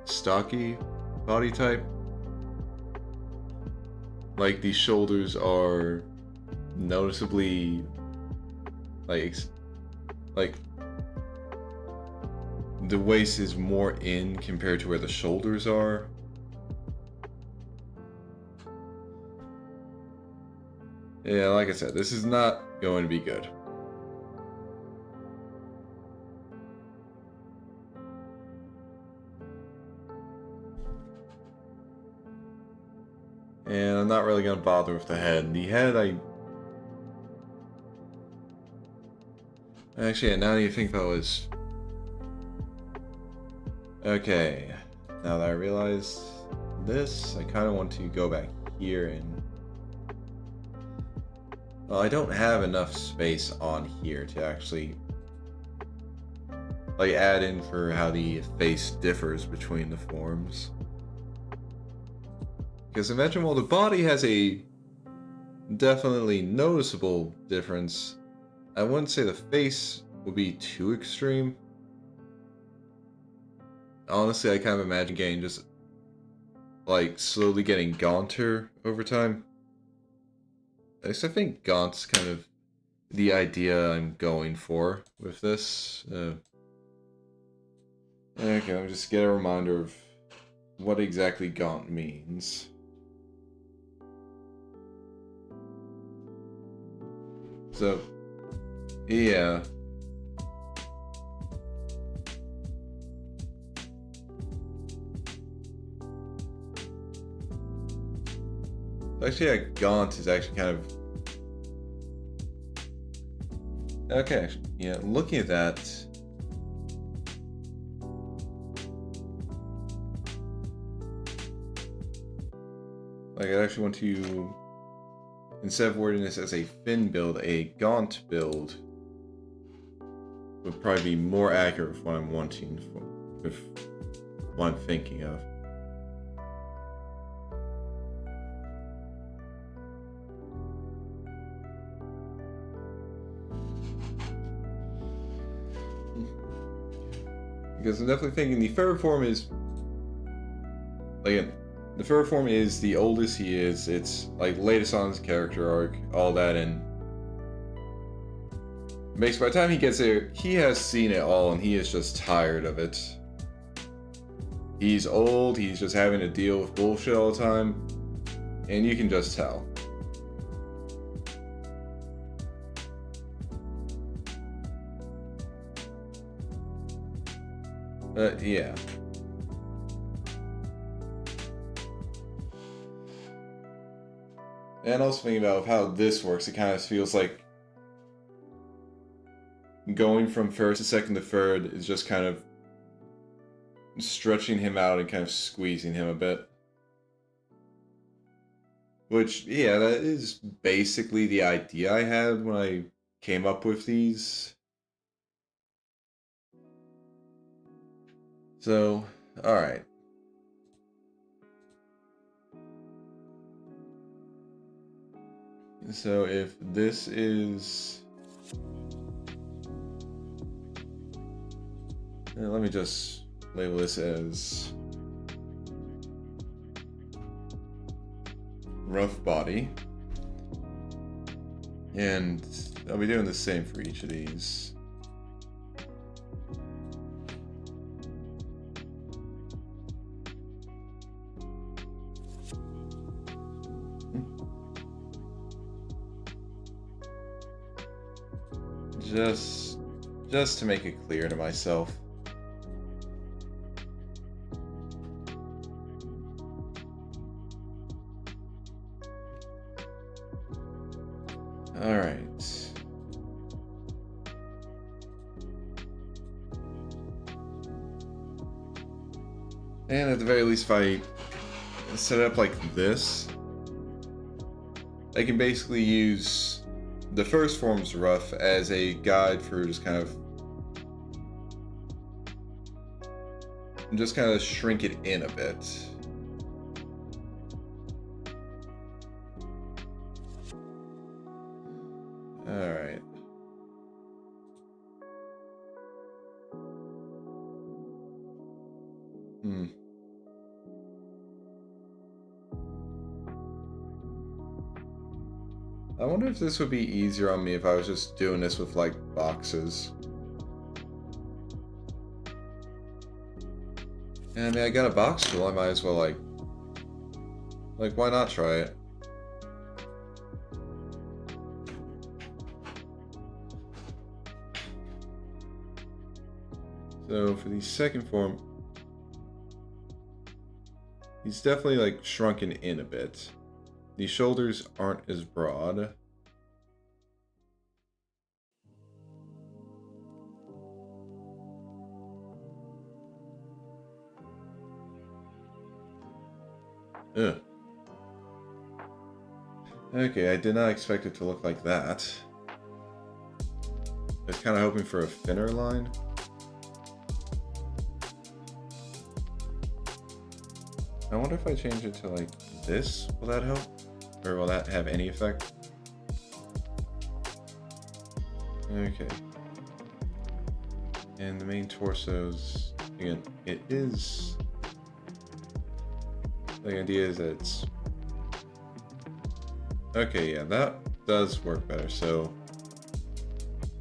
stocky body type. Like, the shoulders are noticeably like the waist is more in compared to where the shoulders are. Yeah, like I said, this is not going to be good. And I'm not really going to bother with the head. The head, Actually, now that you think that was... Okay. Now that I realized this, I kind of want to go back here and... Well, I don't have enough space on here to actually... like, add in for how the face differs between the forms. Because imagine, while the body has a definitely noticeable difference, I wouldn't say the face would be too extreme. Honestly, I kind of imagine getting just, like, slowly getting gaunter over time. At least I think gaunt's kind of the idea I'm going for with this. Okay, let me just get a reminder of what exactly gaunt means. So, yeah. Actually, a gaunt is actually kind of... Okay, yeah, looking at that... Like, I actually want to... Instead of wording this as a fin build, a gaunt build would probably be more accurate with what I'm wanting, with what I'm thinking of. Because I'm definitely thinking the third form is... Again, the third form is the oldest he is. It's like latest on his character arc, all that, and makes by the time he gets there, he has seen it all and he is just tired of it. He's old, he's just having to deal with bullshit all the time, and you can just tell. Yeah. And also thinking about how this works, it kind of feels like going from first to second to third is just kind of stretching him out and kind of squeezing him a bit. Which, yeah, that is basically the idea I had when I came up with these. So, alright. So if this is... let me just label this as rough body. And I'll be doing the same for each of these. Just to make it clear to myself. All right. And at the very least, if I set it up like this, I can basically use the first form's rough as a guide for just kind of shrink it in a bit. Alright. Hmm. I wonder if this would be easier on me if I was just doing this with, like, boxes. And I mean, I got a box tool, I might as well, like, why not try it? So, for the second form, he's definitely, like, shrunken in a bit. The shoulders aren't as broad. Ugh. Okay, I did not expect it to look like that. I was kind of hoping for a thinner line. I wonder if I change it to like this, will that help? Or will that have any effect? Okay. And the main torso's, again, it is... The idea is that it's... Okay, yeah, that does work better. So,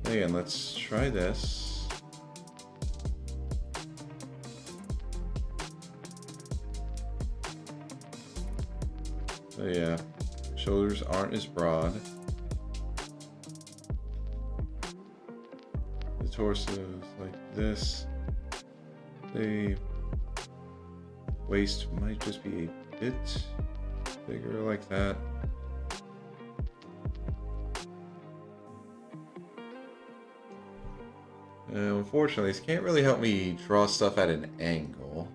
again, let's try this. So yeah, shoulders aren't as broad. The torso is like this. The waist might just be a bit bigger like that. Unfortunately, this can't really help me draw stuff at an angle.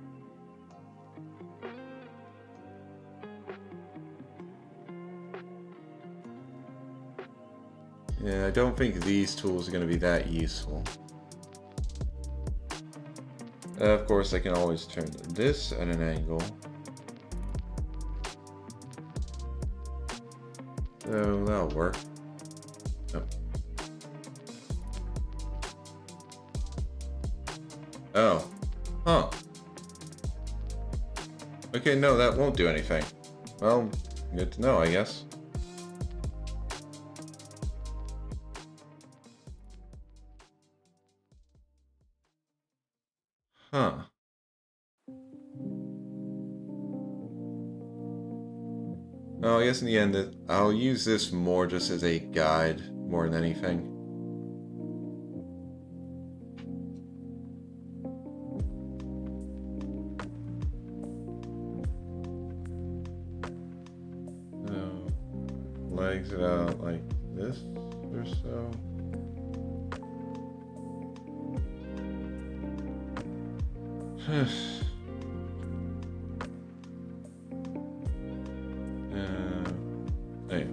Yeah, I don't think these tools are going to be that useful. Of course, I can always turn this at an angle. So that'll work. Oh. Oh. Huh. Okay, no, that won't do anything. Well, good to know, I guess. Huh. Well, I guess in the end, I'll use this more just as a guide more than anything. So, legs it out like this or so. Hey.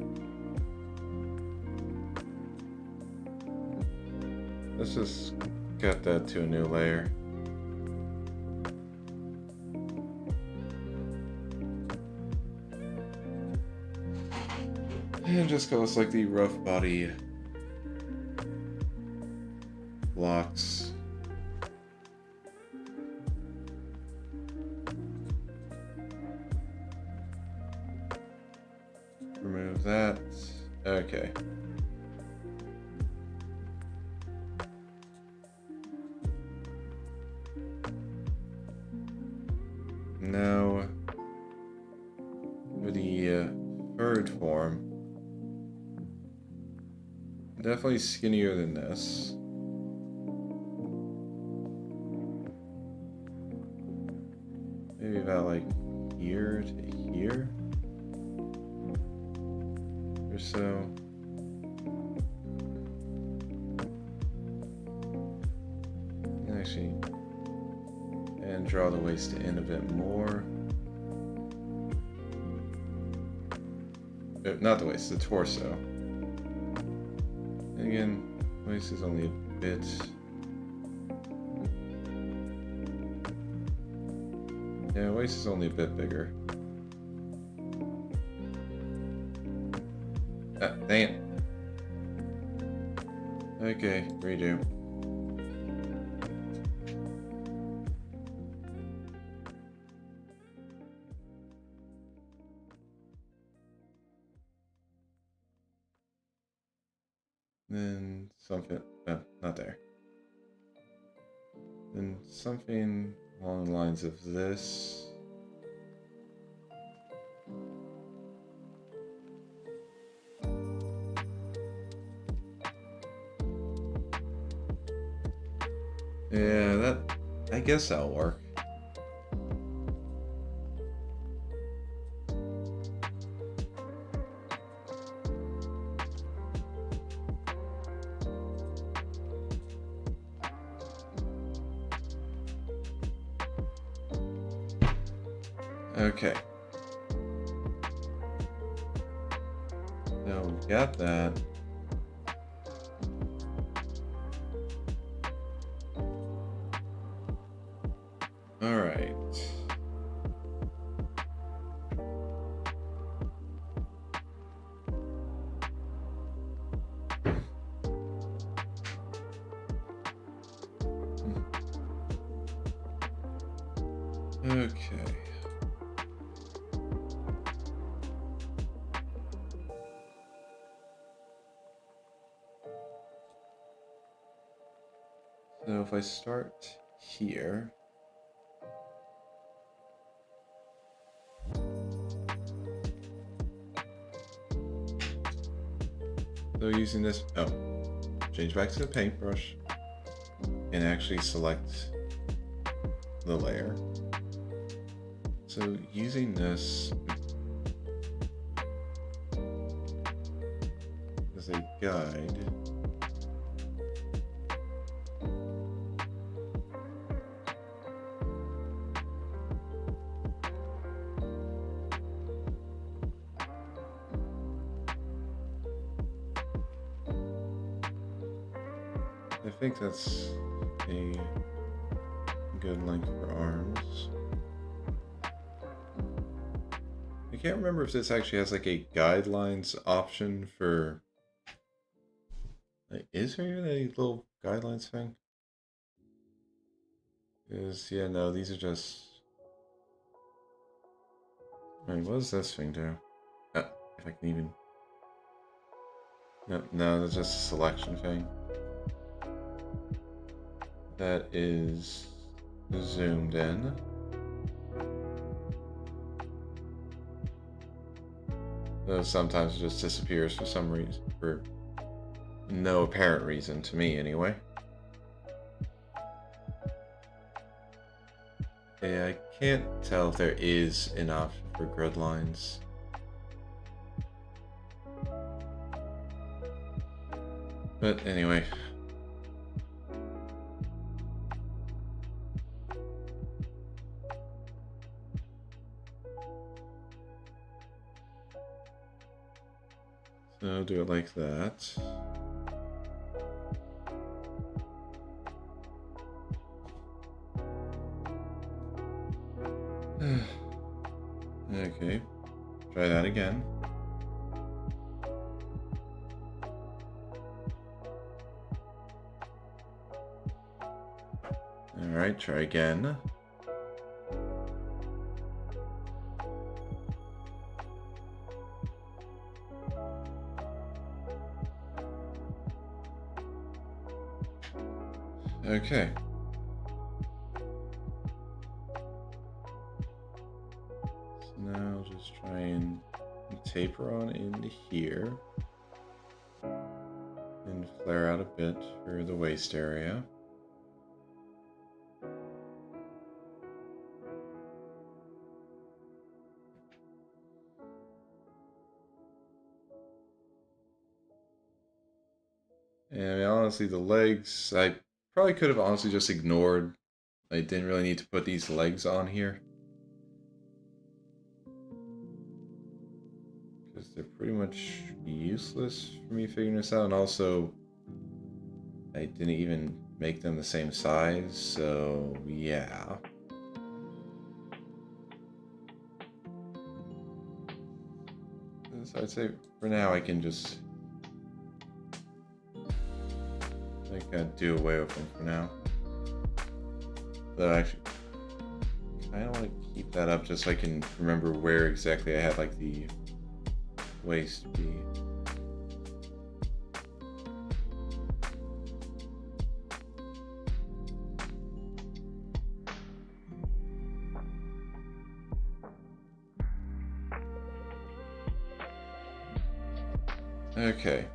Let's just cut that to a new layer. And just goes like the rough body blocks. Remove that. Okay. Now, for the third form, definitely skinnier than this. Maybe about like here to here or so. Actually, and draw the waist in a bit more. Not the waist, the torso. And again, waist is only a bit. Yeah, waist is only a bit bigger. Ah, dang it. Okay, redo. Then something, not there. Then something along the lines of this. Yeah, I guess that'll work. Okay. Now we've got that. All right. Okay. So if I start here, so using this, change back to the paintbrush and actually select the layer. So using this as a guide, I think that's a good length for arms. I can't remember if this actually has like a guidelines option for, like, is there even a little guidelines thing? Because, yeah, no, these are just, wait, what does this thing do? If I can even, no, that's just a selection thing. That is zoomed in. Though sometimes it just disappears for some reason, for no apparent reason to me anyway. Yeah, I can't tell if there is an option for grid lines. But anyway. So do it like that. Okay, try that again. Alright, try again. Okay. So now I'll just try and taper on into here. And flare out a bit for the waist area. And I mean, honestly, the legs, I probably could have honestly just ignored. I didn't really need to put these legs on here. Because they're pretty much useless for me figuring this out. And also, I didn't even make them the same size, so yeah. So I'd say for now I can just do away with them for now. Though I actually kind of want to keep that up just so I can remember where exactly I had like the waist be. Okay.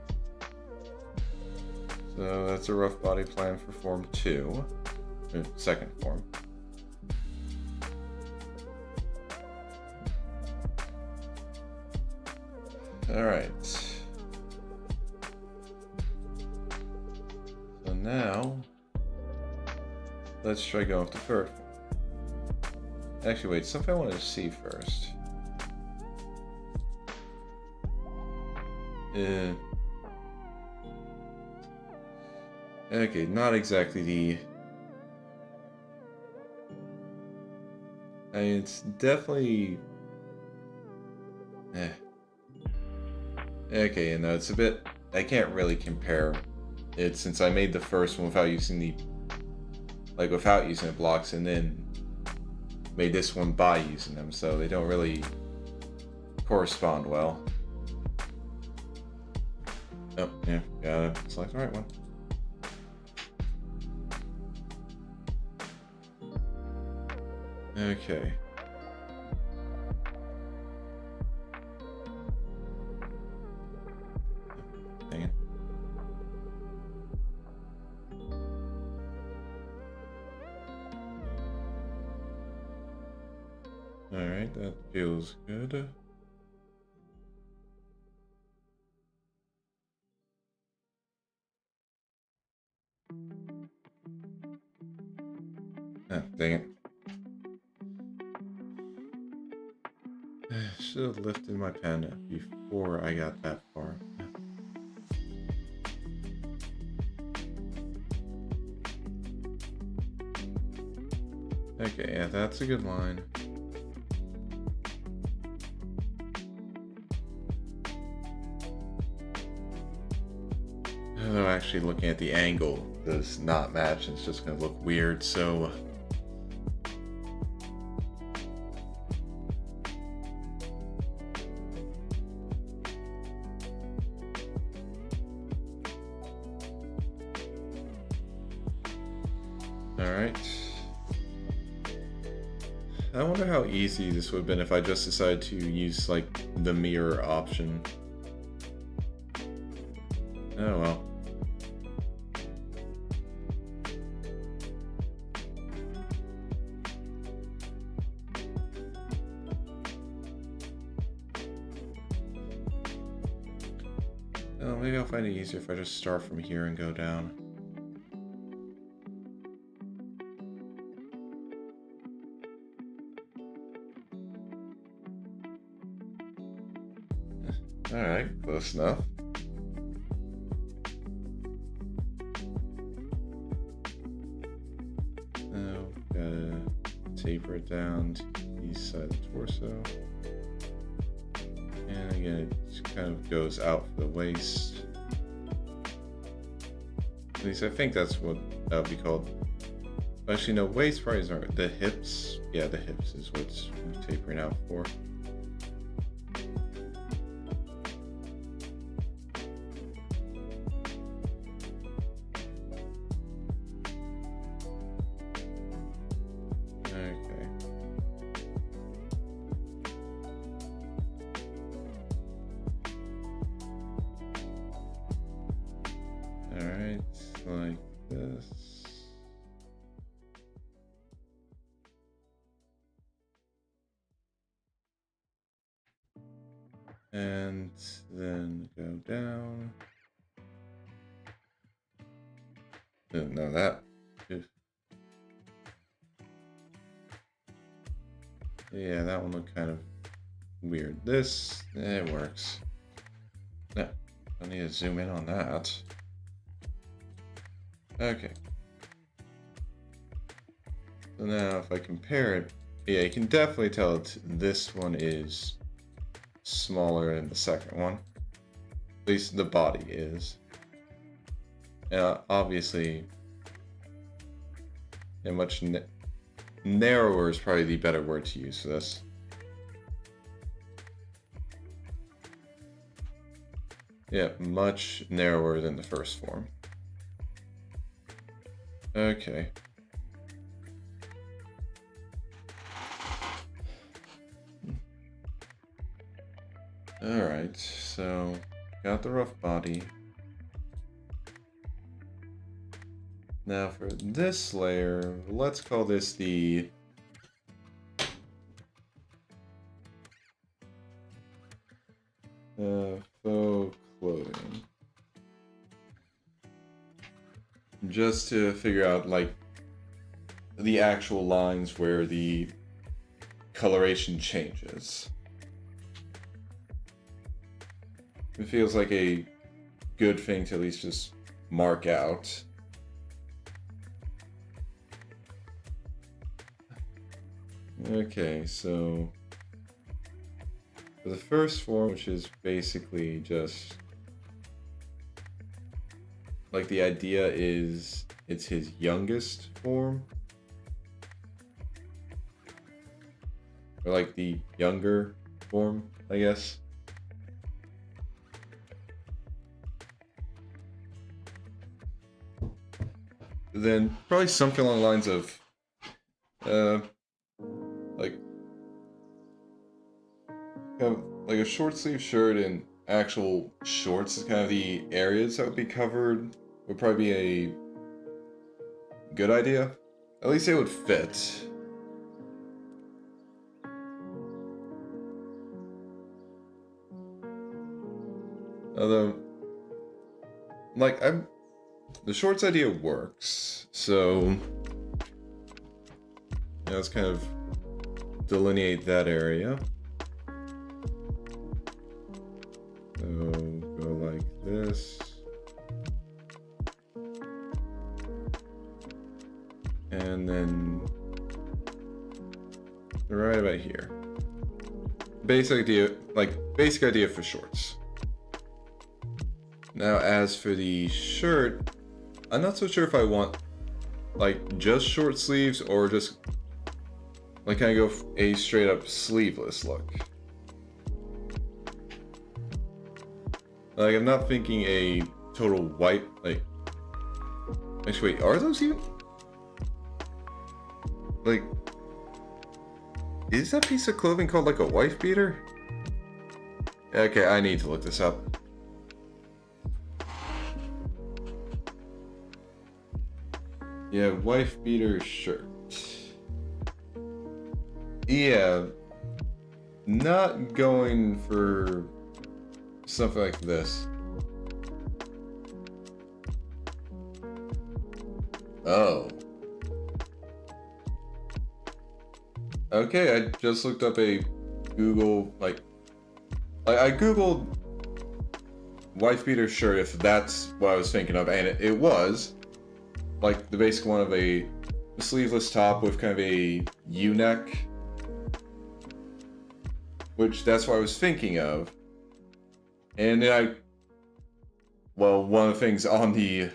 So that's a rough body plan for Form 2. Second form. Alright. So now, let's try going with the third form. Actually, wait, something I wanted to see first. Okay, not exactly the... I mean, it's definitely... Okay, no, it's a bit... I can't really compare it since I made the first one without using the... Like, without using the blocks, and then made this one by using them, so they don't really correspond well. Oh, yeah, gotta select the right one. Okay. Dang it. Alright, that feels good. Ah, dang it. Should have lifted my pen before I got that far. Okay, yeah, that's a good line. Although actually looking at the angle does not match, it's just going to look weird, so... Alright. I wonder how easy this would have been if I just decided to use, like, the mirror option. Oh well. Oh, maybe I'll find it easier if I just start from here and go down. Alright, close enough. Now, gotta taper it down to the east side of the torso. And again, it just kind of goes out for the waist. At least I think that's what that would be called. Actually, no, waist probably isn't. The hips, yeah, the hips is what's tapering out for. Alright, like this. And then go down. No, that. Yeah, that one looked kind of weird. This, it works. No, I need to zoom in on that. Okay. So now if I compare it, yeah, you can definitely tell this one is smaller than the second one. At least the body is. Obviously, yeah, much narrower is probably the better word to use for this. Yeah, much narrower than the first form. Okay. Alright, so got the rough body. Now for this layer, let's call this the faux clothing. Just to figure out like the actual lines where the coloration changes. It feels like a good thing to at least just mark out. Okay, so for the first form, which is basically just like the idea is it's his youngest form, or like the younger form, I guess. Then probably something along the lines of like kind of like a short sleeve shirt and actual shorts is kind of the areas that would be covered. Would probably be a good idea. At least it would fit. Although, like, the shorts idea works, so yeah, let's kind of delineate that area. So go like this. And then right about here. Basic idea for shorts. Now as for the shirt, I'm not so sure if I want like just short sleeves or just like kind of go a straight up sleeveless look. Like I'm not thinking a total white, like, actually wait, are those even? Like, is that piece of clothing called like a wife beater? Okay, I need to look this up. Yeah, wife beater shirt. Yeah, not going for something like this. Oh. Okay, I just looked up a Google, like I Googled wife beater shirt if that's what I was thinking of, and it was. Like the basic one of a sleeveless top with kind of a U-neck. Which that's what I was thinking of. And then one of the things on the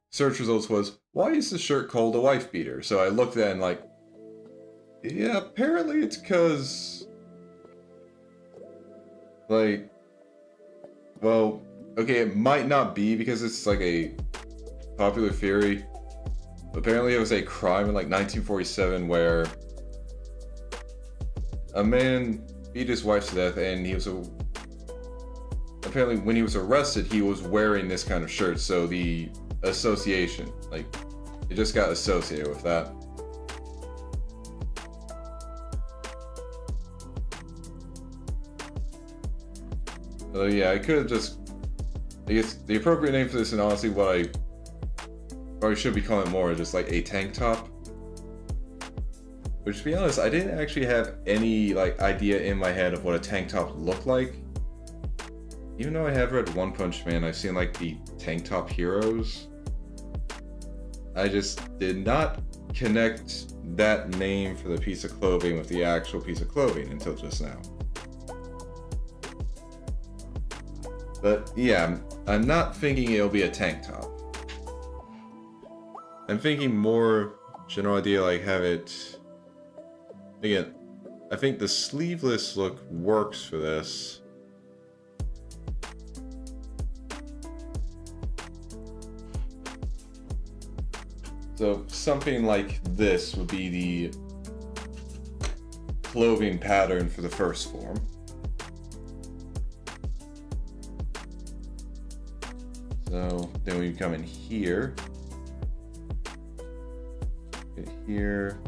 search results was, why is the shirt called a wife beater? So I looked at it and like, yeah, apparently it's because, like, well, okay, it might not be because it's like a popular theory. Apparently it was a crime in like 1947 where a man beat his wife to death, and he was apparently when he was arrested he was wearing this kind of shirt, so the association, like, it just got associated with that. So yeah, I could have just, I guess the appropriate name for this, and honestly what I probably should be calling it more, just like a tank top. Which, to be honest, I didn't actually have any like idea in my head of what a tank top looked like. Even though I have read One Punch Man, I've seen like the tank top heroes. I just did not connect that name for the piece of clothing with the actual piece of clothing until just now. But yeah, I'm not thinking it'll be a tank top. I'm thinking more general idea, like have it, again, I think the sleeveless look works for this. So something like this would be the clothing pattern for the first form. So then we come in here. Get here.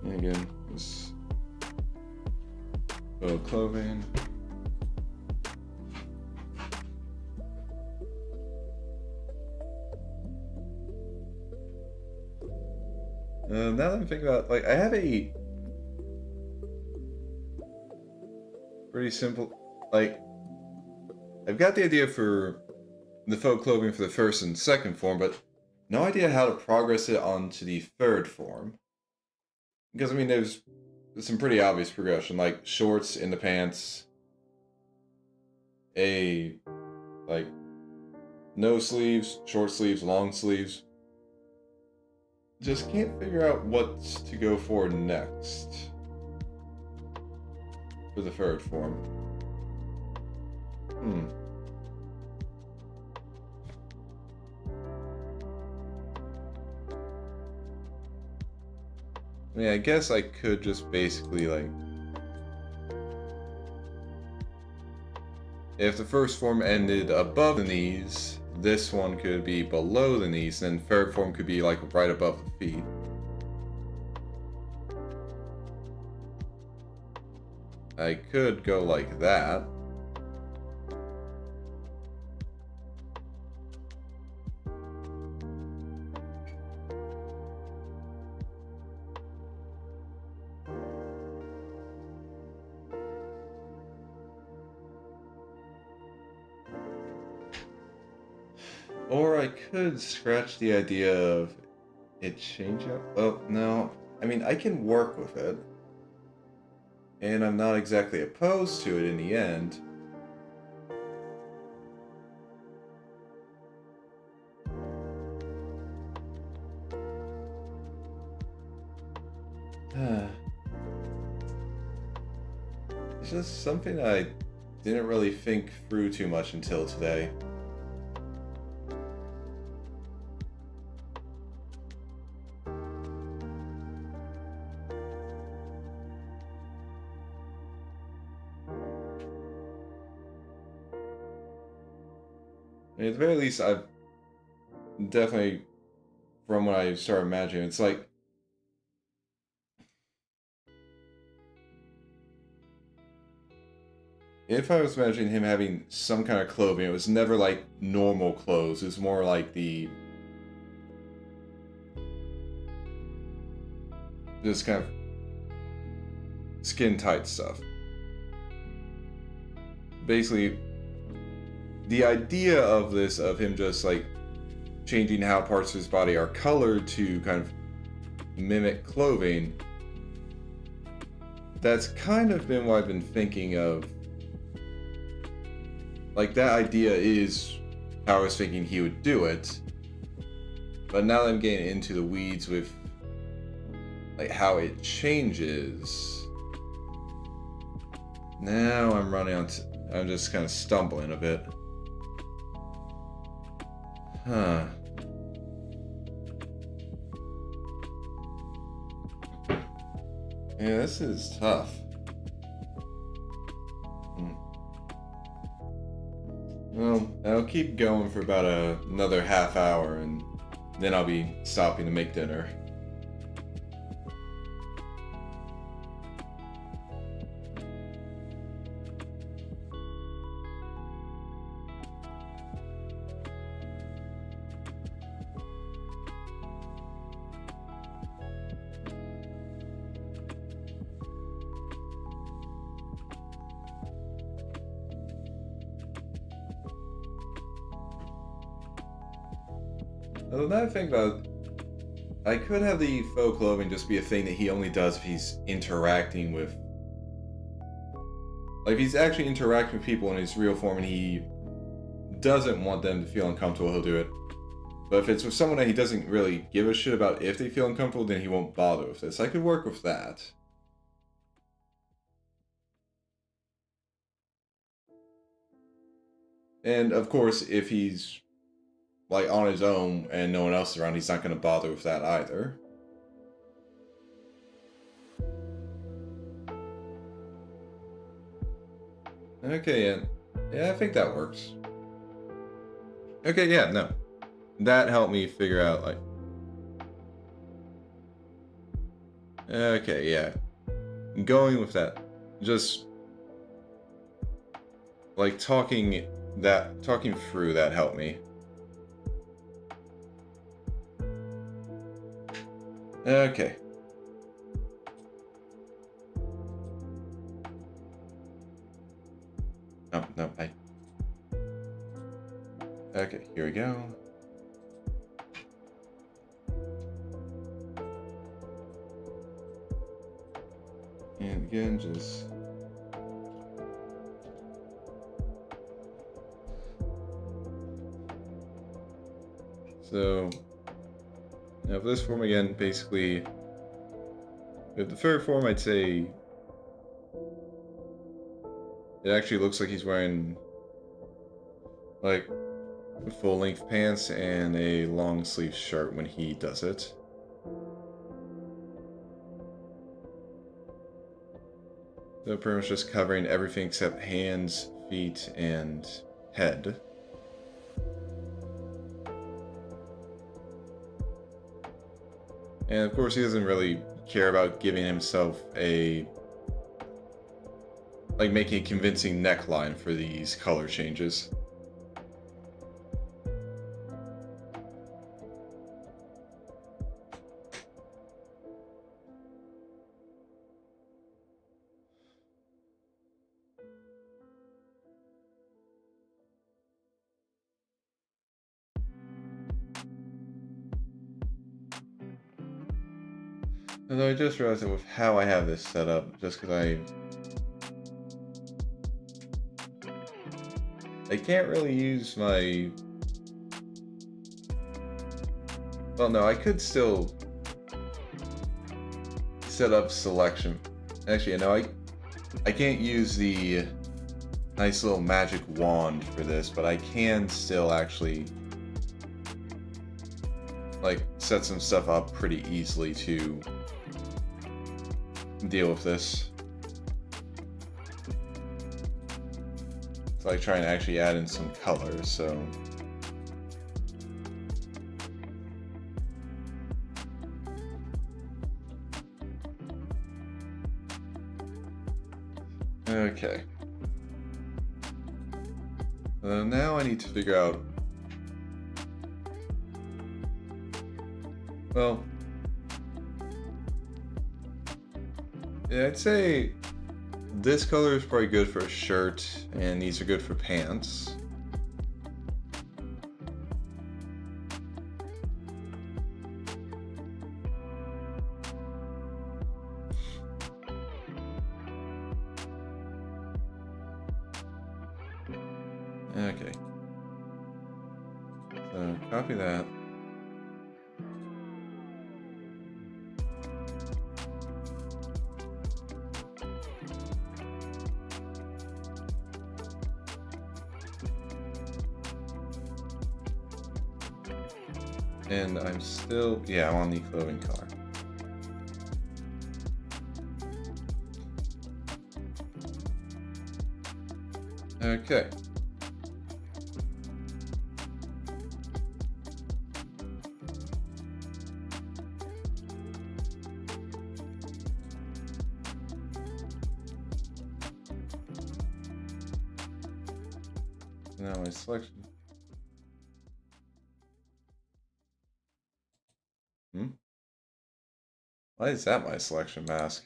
And again, this clothing. Now that I'm thinking about, like, I have a pretty simple, like, I've got the idea for the faux clothing for the first and second form, but no idea how to progress it onto the third form. Because, I mean, there's some pretty obvious progression, like shorts in the pants, like, no sleeves, short sleeves, long sleeves. Just can't figure out what to go for next for the third form. I mean, I guess I could just basically, like, if the first form ended above the knees, this one could be below the knees, and third form could be, like, right above the feet. I could go like that. Or I could scratch the idea of it change up. Oh, no. I mean, I can work with it. And I'm not exactly opposed to it in the end. It's just something I didn't really think through too much until today. I mean, at the very least, I've definitely, from what I started imagining, it's like, if I was imagining him having some kind of clothing, it was never like normal clothes. It was more like the just kind of skin tight stuff. Basically, the idea of this, of him just like changing how parts of his body are colored to kind of mimic clothing, that's kind of been what I've been thinking of. Like, that idea is how I was thinking he would do it. But now that I'm getting into the weeds with, like, how it changes, now I'm running on I'm just kind of stumbling a bit. Huh. Yeah, this is tough. Well, I'll keep going for about another half hour, and then I'll be stopping to make dinner. Well, now that I think about it, I could have the faux clothing just be a thing that he only does if he's interacting with... Like, if he's actually interacting with people in his real form and he doesn't want them to feel uncomfortable, he'll do it. But if it's with someone that he doesn't really give a shit about if they feel uncomfortable, then he won't bother with this. I could work with that. And, of course, if he's, like, on his own and no one else is around, he's not going to bother with that either. Okay, yeah. Yeah, I think that works. Okay, yeah, no. That helped me figure out, like... Okay, yeah. Going with that. Just... Like, talking through that helped me. Okay. Oh, no, Okay, here we go. And again, just... So... Now for this form again, basically... With the third form, I'd say... It actually looks like he's wearing... Like... full-length pants and a long-sleeve shirt when he does it. So pretty much just covering everything except hands, feet, and head. And of course he doesn't really care about giving himself a... like making a convincing neckline for these color changes. Although I just realized that with how I have this set up, just because I can't really use my... Well, no, I could still set up selection. Actually, no, I can't use the nice little magic wand for this, but I can still actually like set some stuff up pretty easily to deal with this. It's like trying to actually add in some colors, so... Okay. Now I need to figure out... Well... Yeah, I'd say this color is probably good for a shirt, and these are good for pants. Okay. So, copy that. And I'm still, yeah, I'm on the clothing color. Okay. Now my selection. Why is that my selection mask?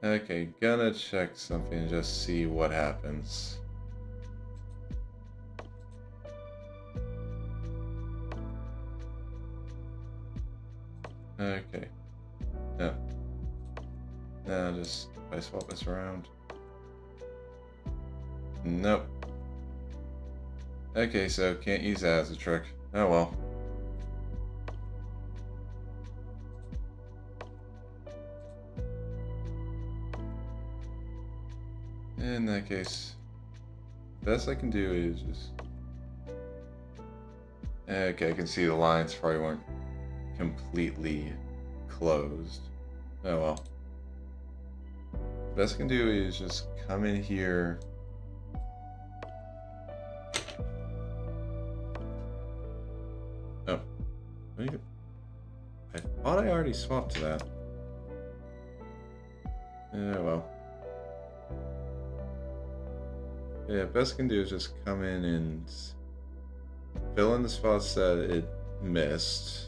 Okay, gonna check something and just see what happens. Okay. No. No, just if I swap this around. Nope. Okay, so can't use that as a trick. Oh well. In that case, best I can do is just... Okay, I can see the lines probably weren't completely closed. Oh well. Best I can do is just come in here. Oh. I thought I already swapped to that. Oh well. Yeah, best I can do is just come in and fill in the spots that it missed.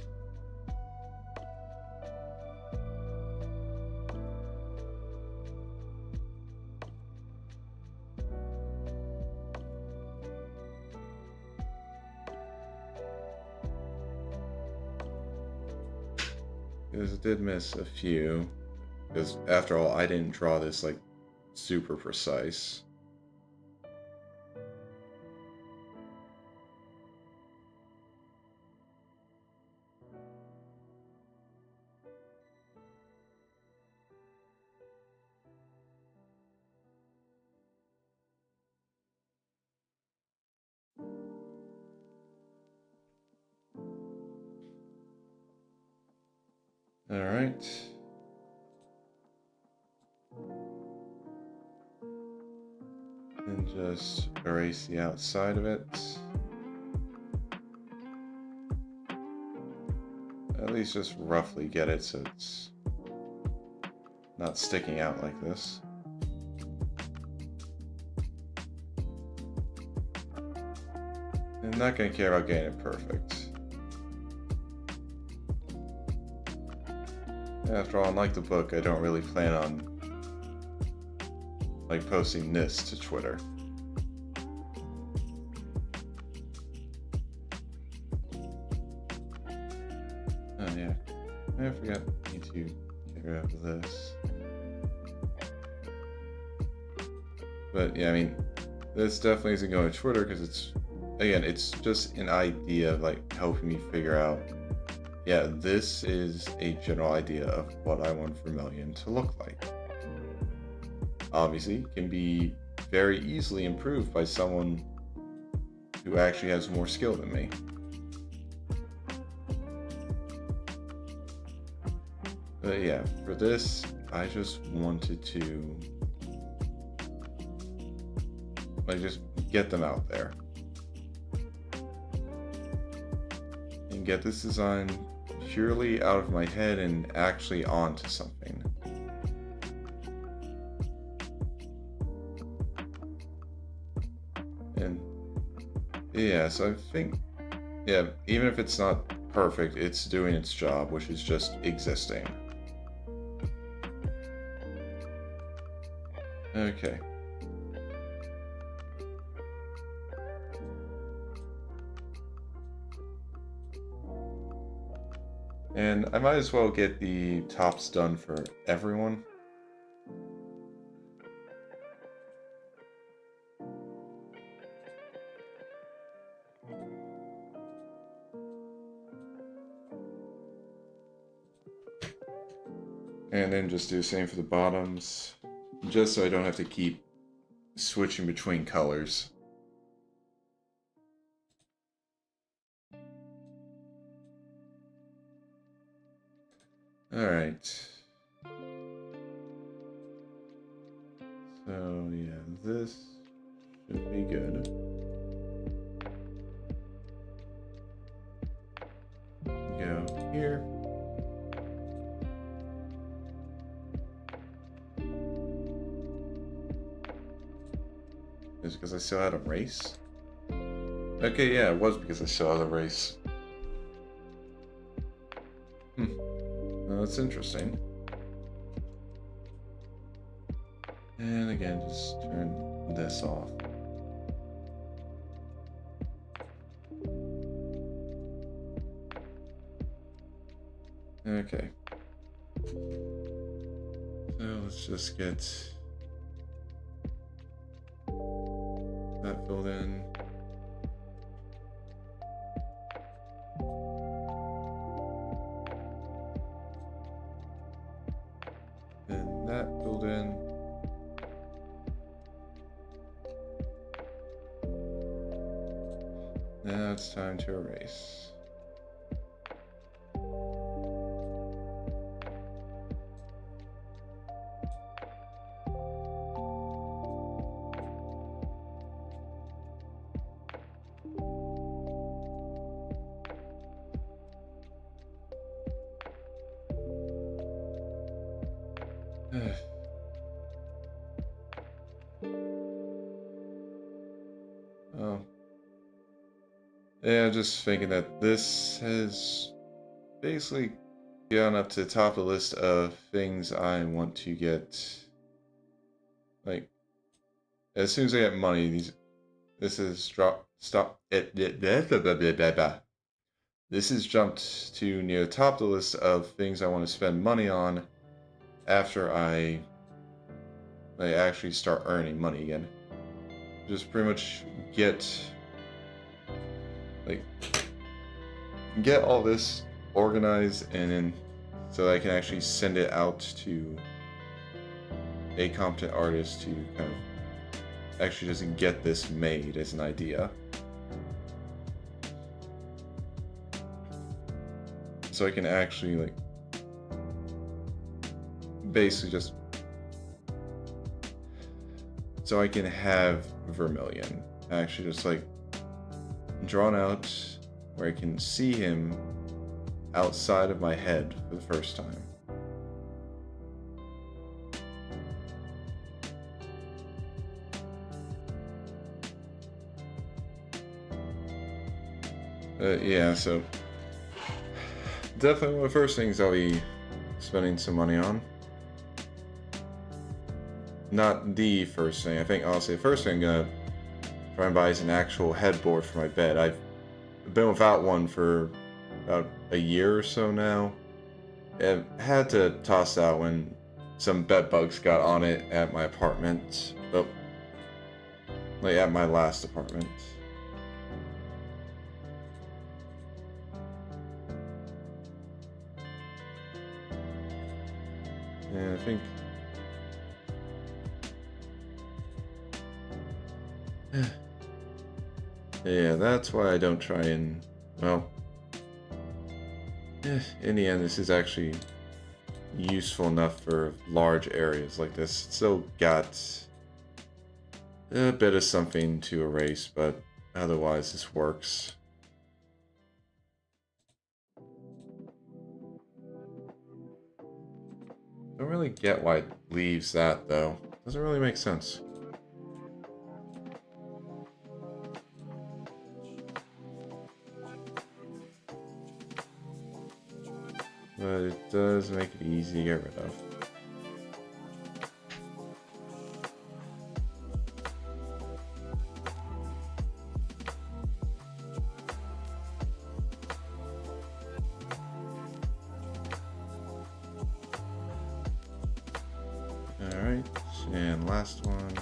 Because it did miss a few. Because after all, I didn't draw this like super precise. All right. And just erase the outside of it. At least just roughly get it so it's not sticking out like this. I'm not going to care about getting it perfect. After all, unlike the book, I don't really plan on like posting this to Twitter. Oh yeah, I forgot to get rid of this. But yeah, I mean, this definitely isn't going to Twitter because it's just an idea of like helping me figure out, yeah, this is a general idea of what I want Vermilion to look like. Obviously, can be very easily improved by someone who actually has more skill than me. But yeah, for this, I just wanted to like just get them out there and get this design purely out of my head and actually onto something. And yeah, so I think, yeah, even if it's not perfect, it's doing its job, which is just existing. Okay. And I might as well get the tops done for everyone. And then just do the same for the bottoms, just so I don't have to keep switching between colors. Alright. So yeah, this should be good. Go here. Is it because I still had a race? Okay, yeah, it was because I still had a race. Well, that's interesting. And again, just turn this off. Okay. So let's just get that filled in. And that filled in. Now it's time to erase. Oh. Yeah, just thinking that this has basically gone up to the top of the list of things I want to get. Like, as soon as I get money, this is This has jumped to near the top of the list of things I want to spend money on after I actually start earning money again. Just pretty much like get all this organized and then so that I can actually send it out to a competent artist to kind of actually just get this made as an idea. So I can actually like basically just so I can have Vermilion actually just like drawn out where I can see him outside of my head for the first time. Yeah, so definitely one of the first things I'll be spending some money on. Not the first thing. I think honestly the first thing I'm gonna try and buy is an actual headboard for my bed. I've been without one for about a year or so now. I had to toss out when some bed bugs got on it at my apartment. Oh, like at my last apartment. And I think yeah, that's why I don't try and well in the end this is actually useful enough for large areas like this. It's still got a bit of something to erase, but otherwise this works. Don't really get why it leaves that though. Doesn't really make sense. But it does make it easy to get rid of. Alright, and last one.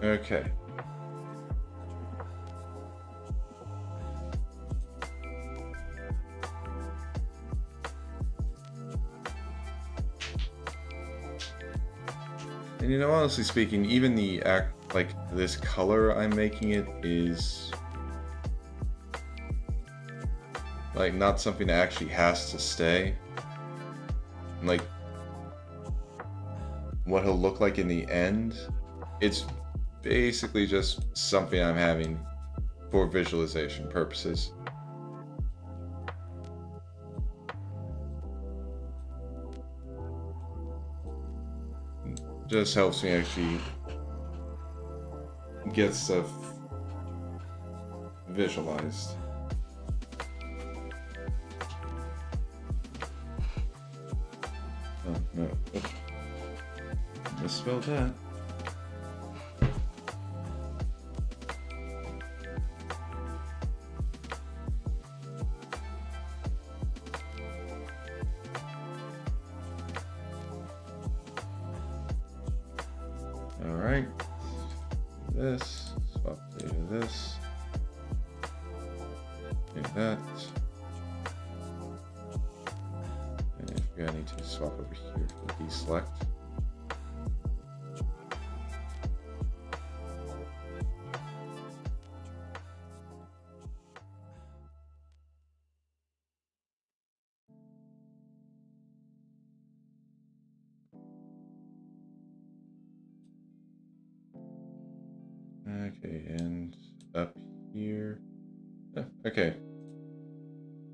Okay. And you know, honestly speaking, even the like this color I'm making it is like not something that actually has to stay. Like what he'll look like in the end, it's basically just something I'm having for visualization purposes. Just helps me actually get stuff visualized. Oh, no. Oops. Misspelled that. Alright. This. Swap to this. Do that. And if I need to swap over here for deselect. Okay, and up here. Oh, okay.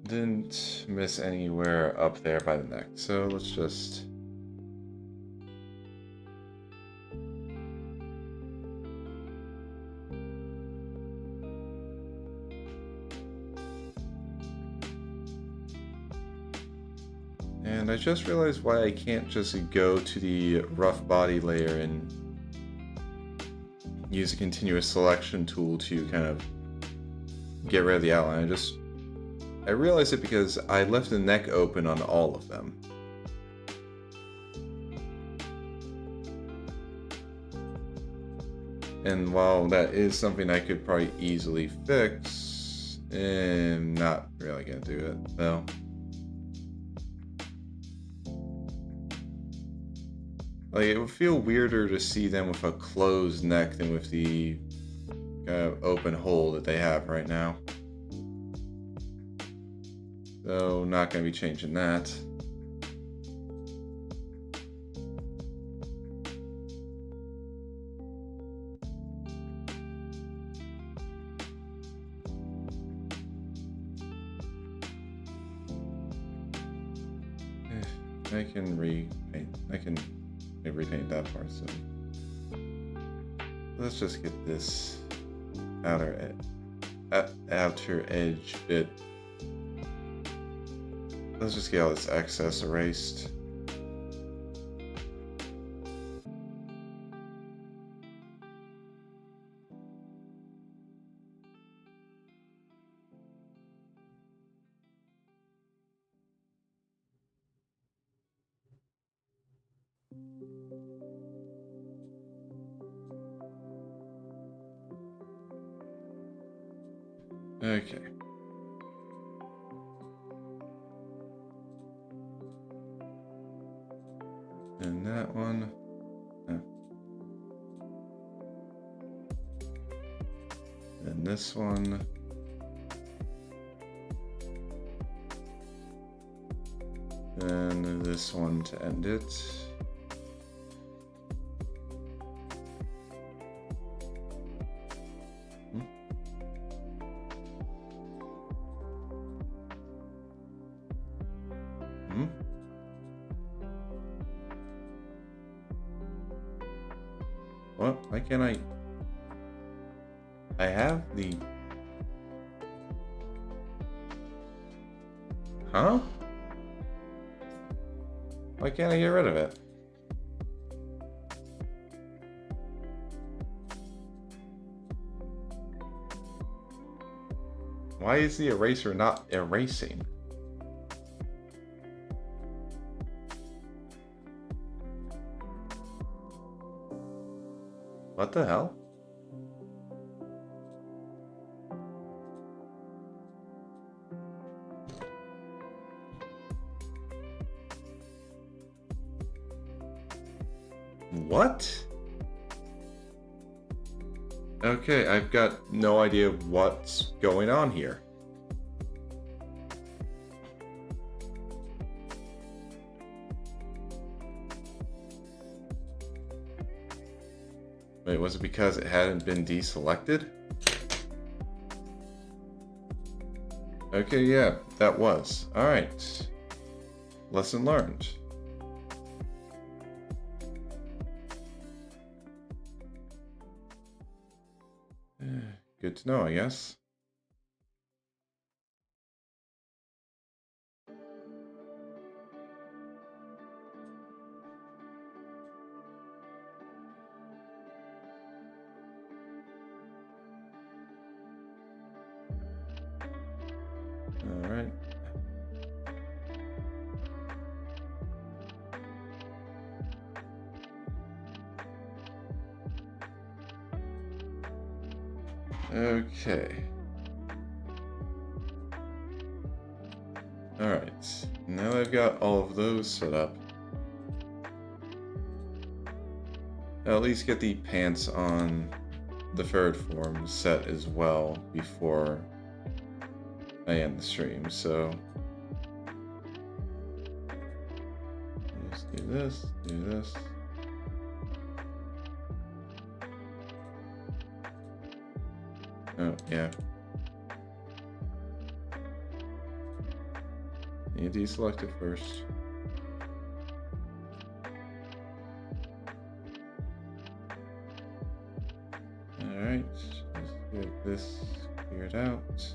Didn't miss anywhere up there by the neck, so let's just... And I just realized why I can't just go to the rough body layer and use a continuous selection tool to kind of get rid of the outline. I realized it because I left the neck open on all of them. And while that is something I could probably easily fix, I'm not really gonna do it, well. Like, it would feel weirder to see them with a closed neck than with the kind of open hole that they have right now. So, not going to be changing that. I can repaint. I can repaint that part. So let's just get this outer edge bit. Let's just get all this excess erased. Okay. And that one. No. And this one. And this one to end it. What? Why can't I have the... Huh? Why can't I get rid of it? Why is the eraser not erasing? What the hell? What? Okay, I've got no idea what's going on here. Wait, was it because it hadn't been deselected? Okay, yeah, that was. Alright. Lesson learned. Good to know, I guess. All right. Okay. All right. Now I've got all of those set up. I'll at least get the pants on the third form set as well before I end the stream, so let's do this, do this. Oh, yeah. Need to deselect it first. Alright, let's get this cleared out.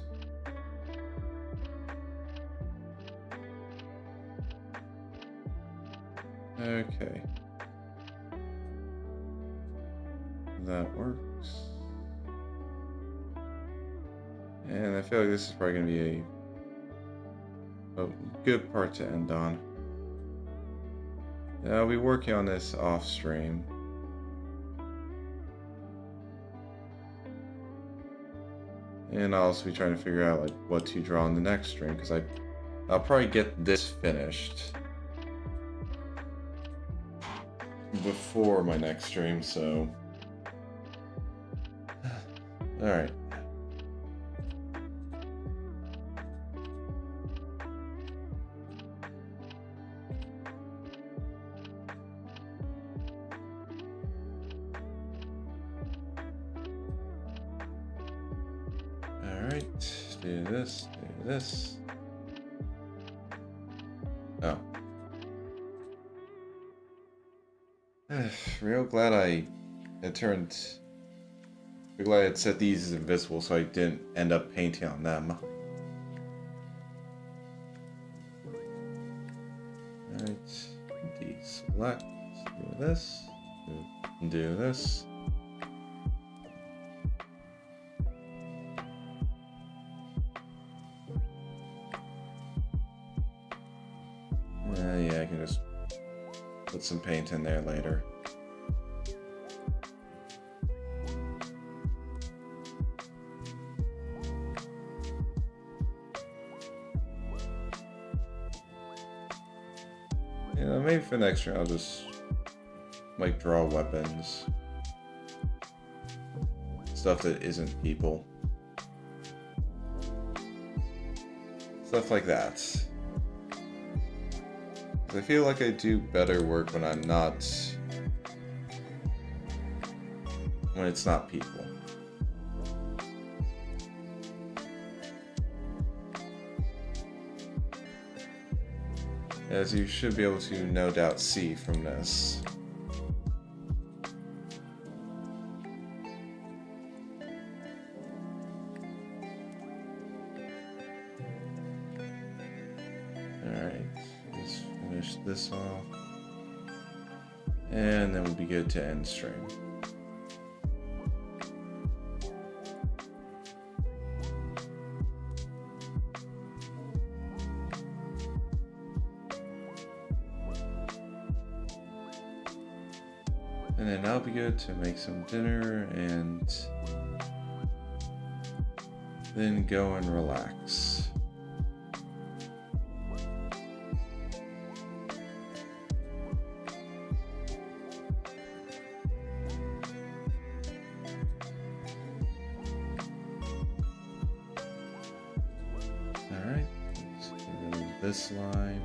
Okay. That works. And I feel like this is probably going to be a good part to end on. I'll be working on this off stream. And I'll also be trying to figure out like what to draw in the next stream, because I'll probably get this finished before my next stream, so alright. Alright, do this, do this. Oh. Real glad I set these as invisible so I didn't end up painting on them. Alright, deselect, do this, do this. Yeah, I can just put some paint in there later. Yeah, maybe for next year I'll just like draw weapons. Stuff that isn't people. Stuff like that. I feel like I do better work when it's not people. As you should be able to no doubt see from this. Alright, let's finish this off. And then we'll be good to end stream. And then I'll be good to make some dinner and then go and relax. Alright, let's get rid of this line.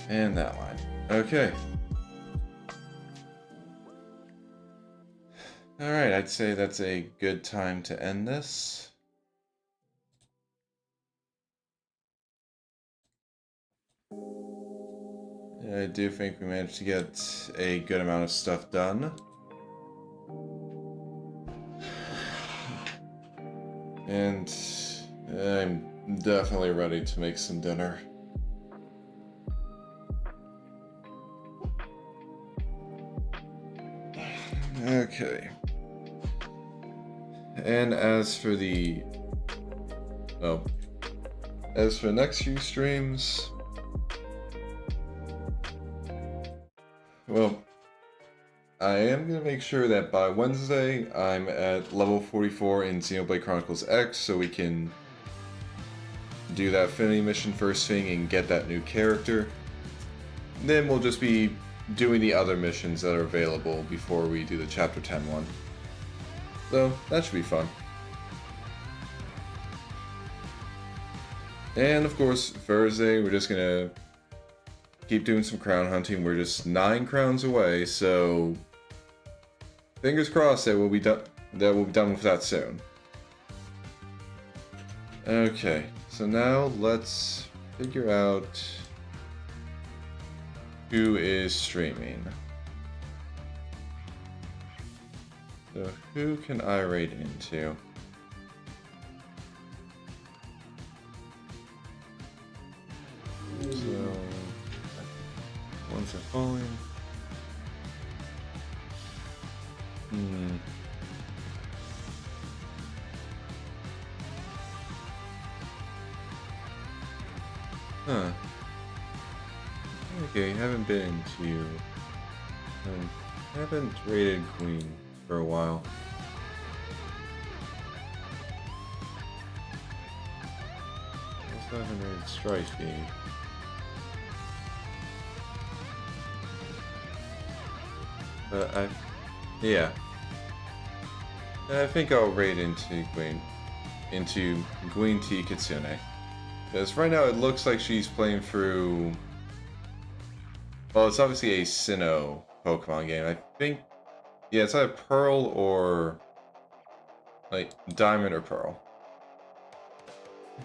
And that line. Okay. Alright, I'd say that's a good time to end this. I do think we managed to get a good amount of stuff done. And I'm definitely ready to make some dinner. Okay. And as for next few streams, well, I am going to make sure that by Wednesday I'm at level 44 in Xenoblade Chronicles X, so we can do that Affinity mission first thing and get that new character. Then we'll just be doing the other missions that are available before we do the Chapter 10 one. So, that should be fun. And of course, Thursday, we're just gonna keep doing some crown hunting. We're just 9 crowns away, so fingers crossed that we'll be done with that soon. Okay, so now let's figure out who is streaming. So who can I raid into? So ones are falling. Huh. Okay, haven't been to... haven't raided Queen for a while. Also haven't raided Strifey. But yeah. I think I'll raid into Gween T Kitsune. Because right now it looks like she's playing through... Well, it's obviously a Sinnoh Pokemon game. I think... Yeah, it's either Pearl or... like, Diamond or Pearl.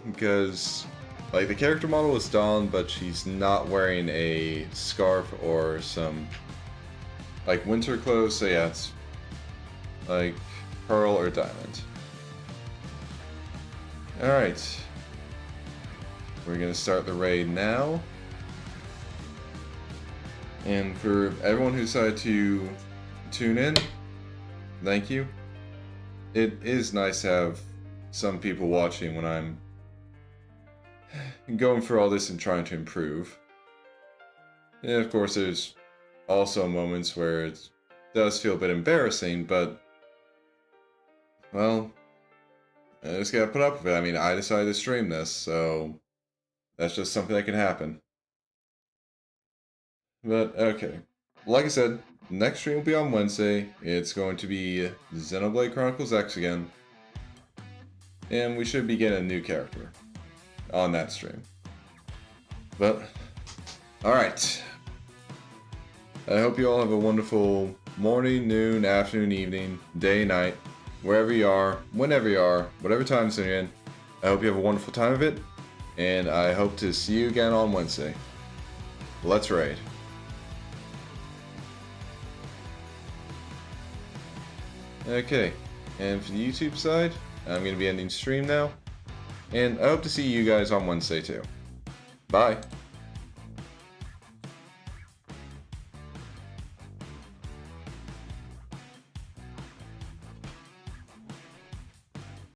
Because... like, the character model is Dawn, but she's not wearing a scarf or some... like, winter clothes, so yeah, it's... like, Pearl or Diamond. Alright. We're gonna start the raid now. And for everyone who decided to tune in, thank you. It is nice to have some people watching when I'm going through all this and trying to improve. And of course, there's also moments where it does feel a bit embarrassing, but, well, I just gotta put up with it. I mean, I decided to stream this, so that's just something that can happen. But, okay. Like I said, next stream will be on Wednesday. It's going to be Xenoblade Chronicles X again. And we should be getting a new character on that stream. But, alright. I hope you all have a wonderful morning, noon, afternoon, evening, day, night, wherever you are, whenever you are, whatever time zone you're in. I hope you have a wonderful time of it. And I hope to see you again on Wednesday. Let's raid. Okay, and for the YouTube side, I'm going to be ending stream now. And I hope to see you guys on Wednesday too. Bye.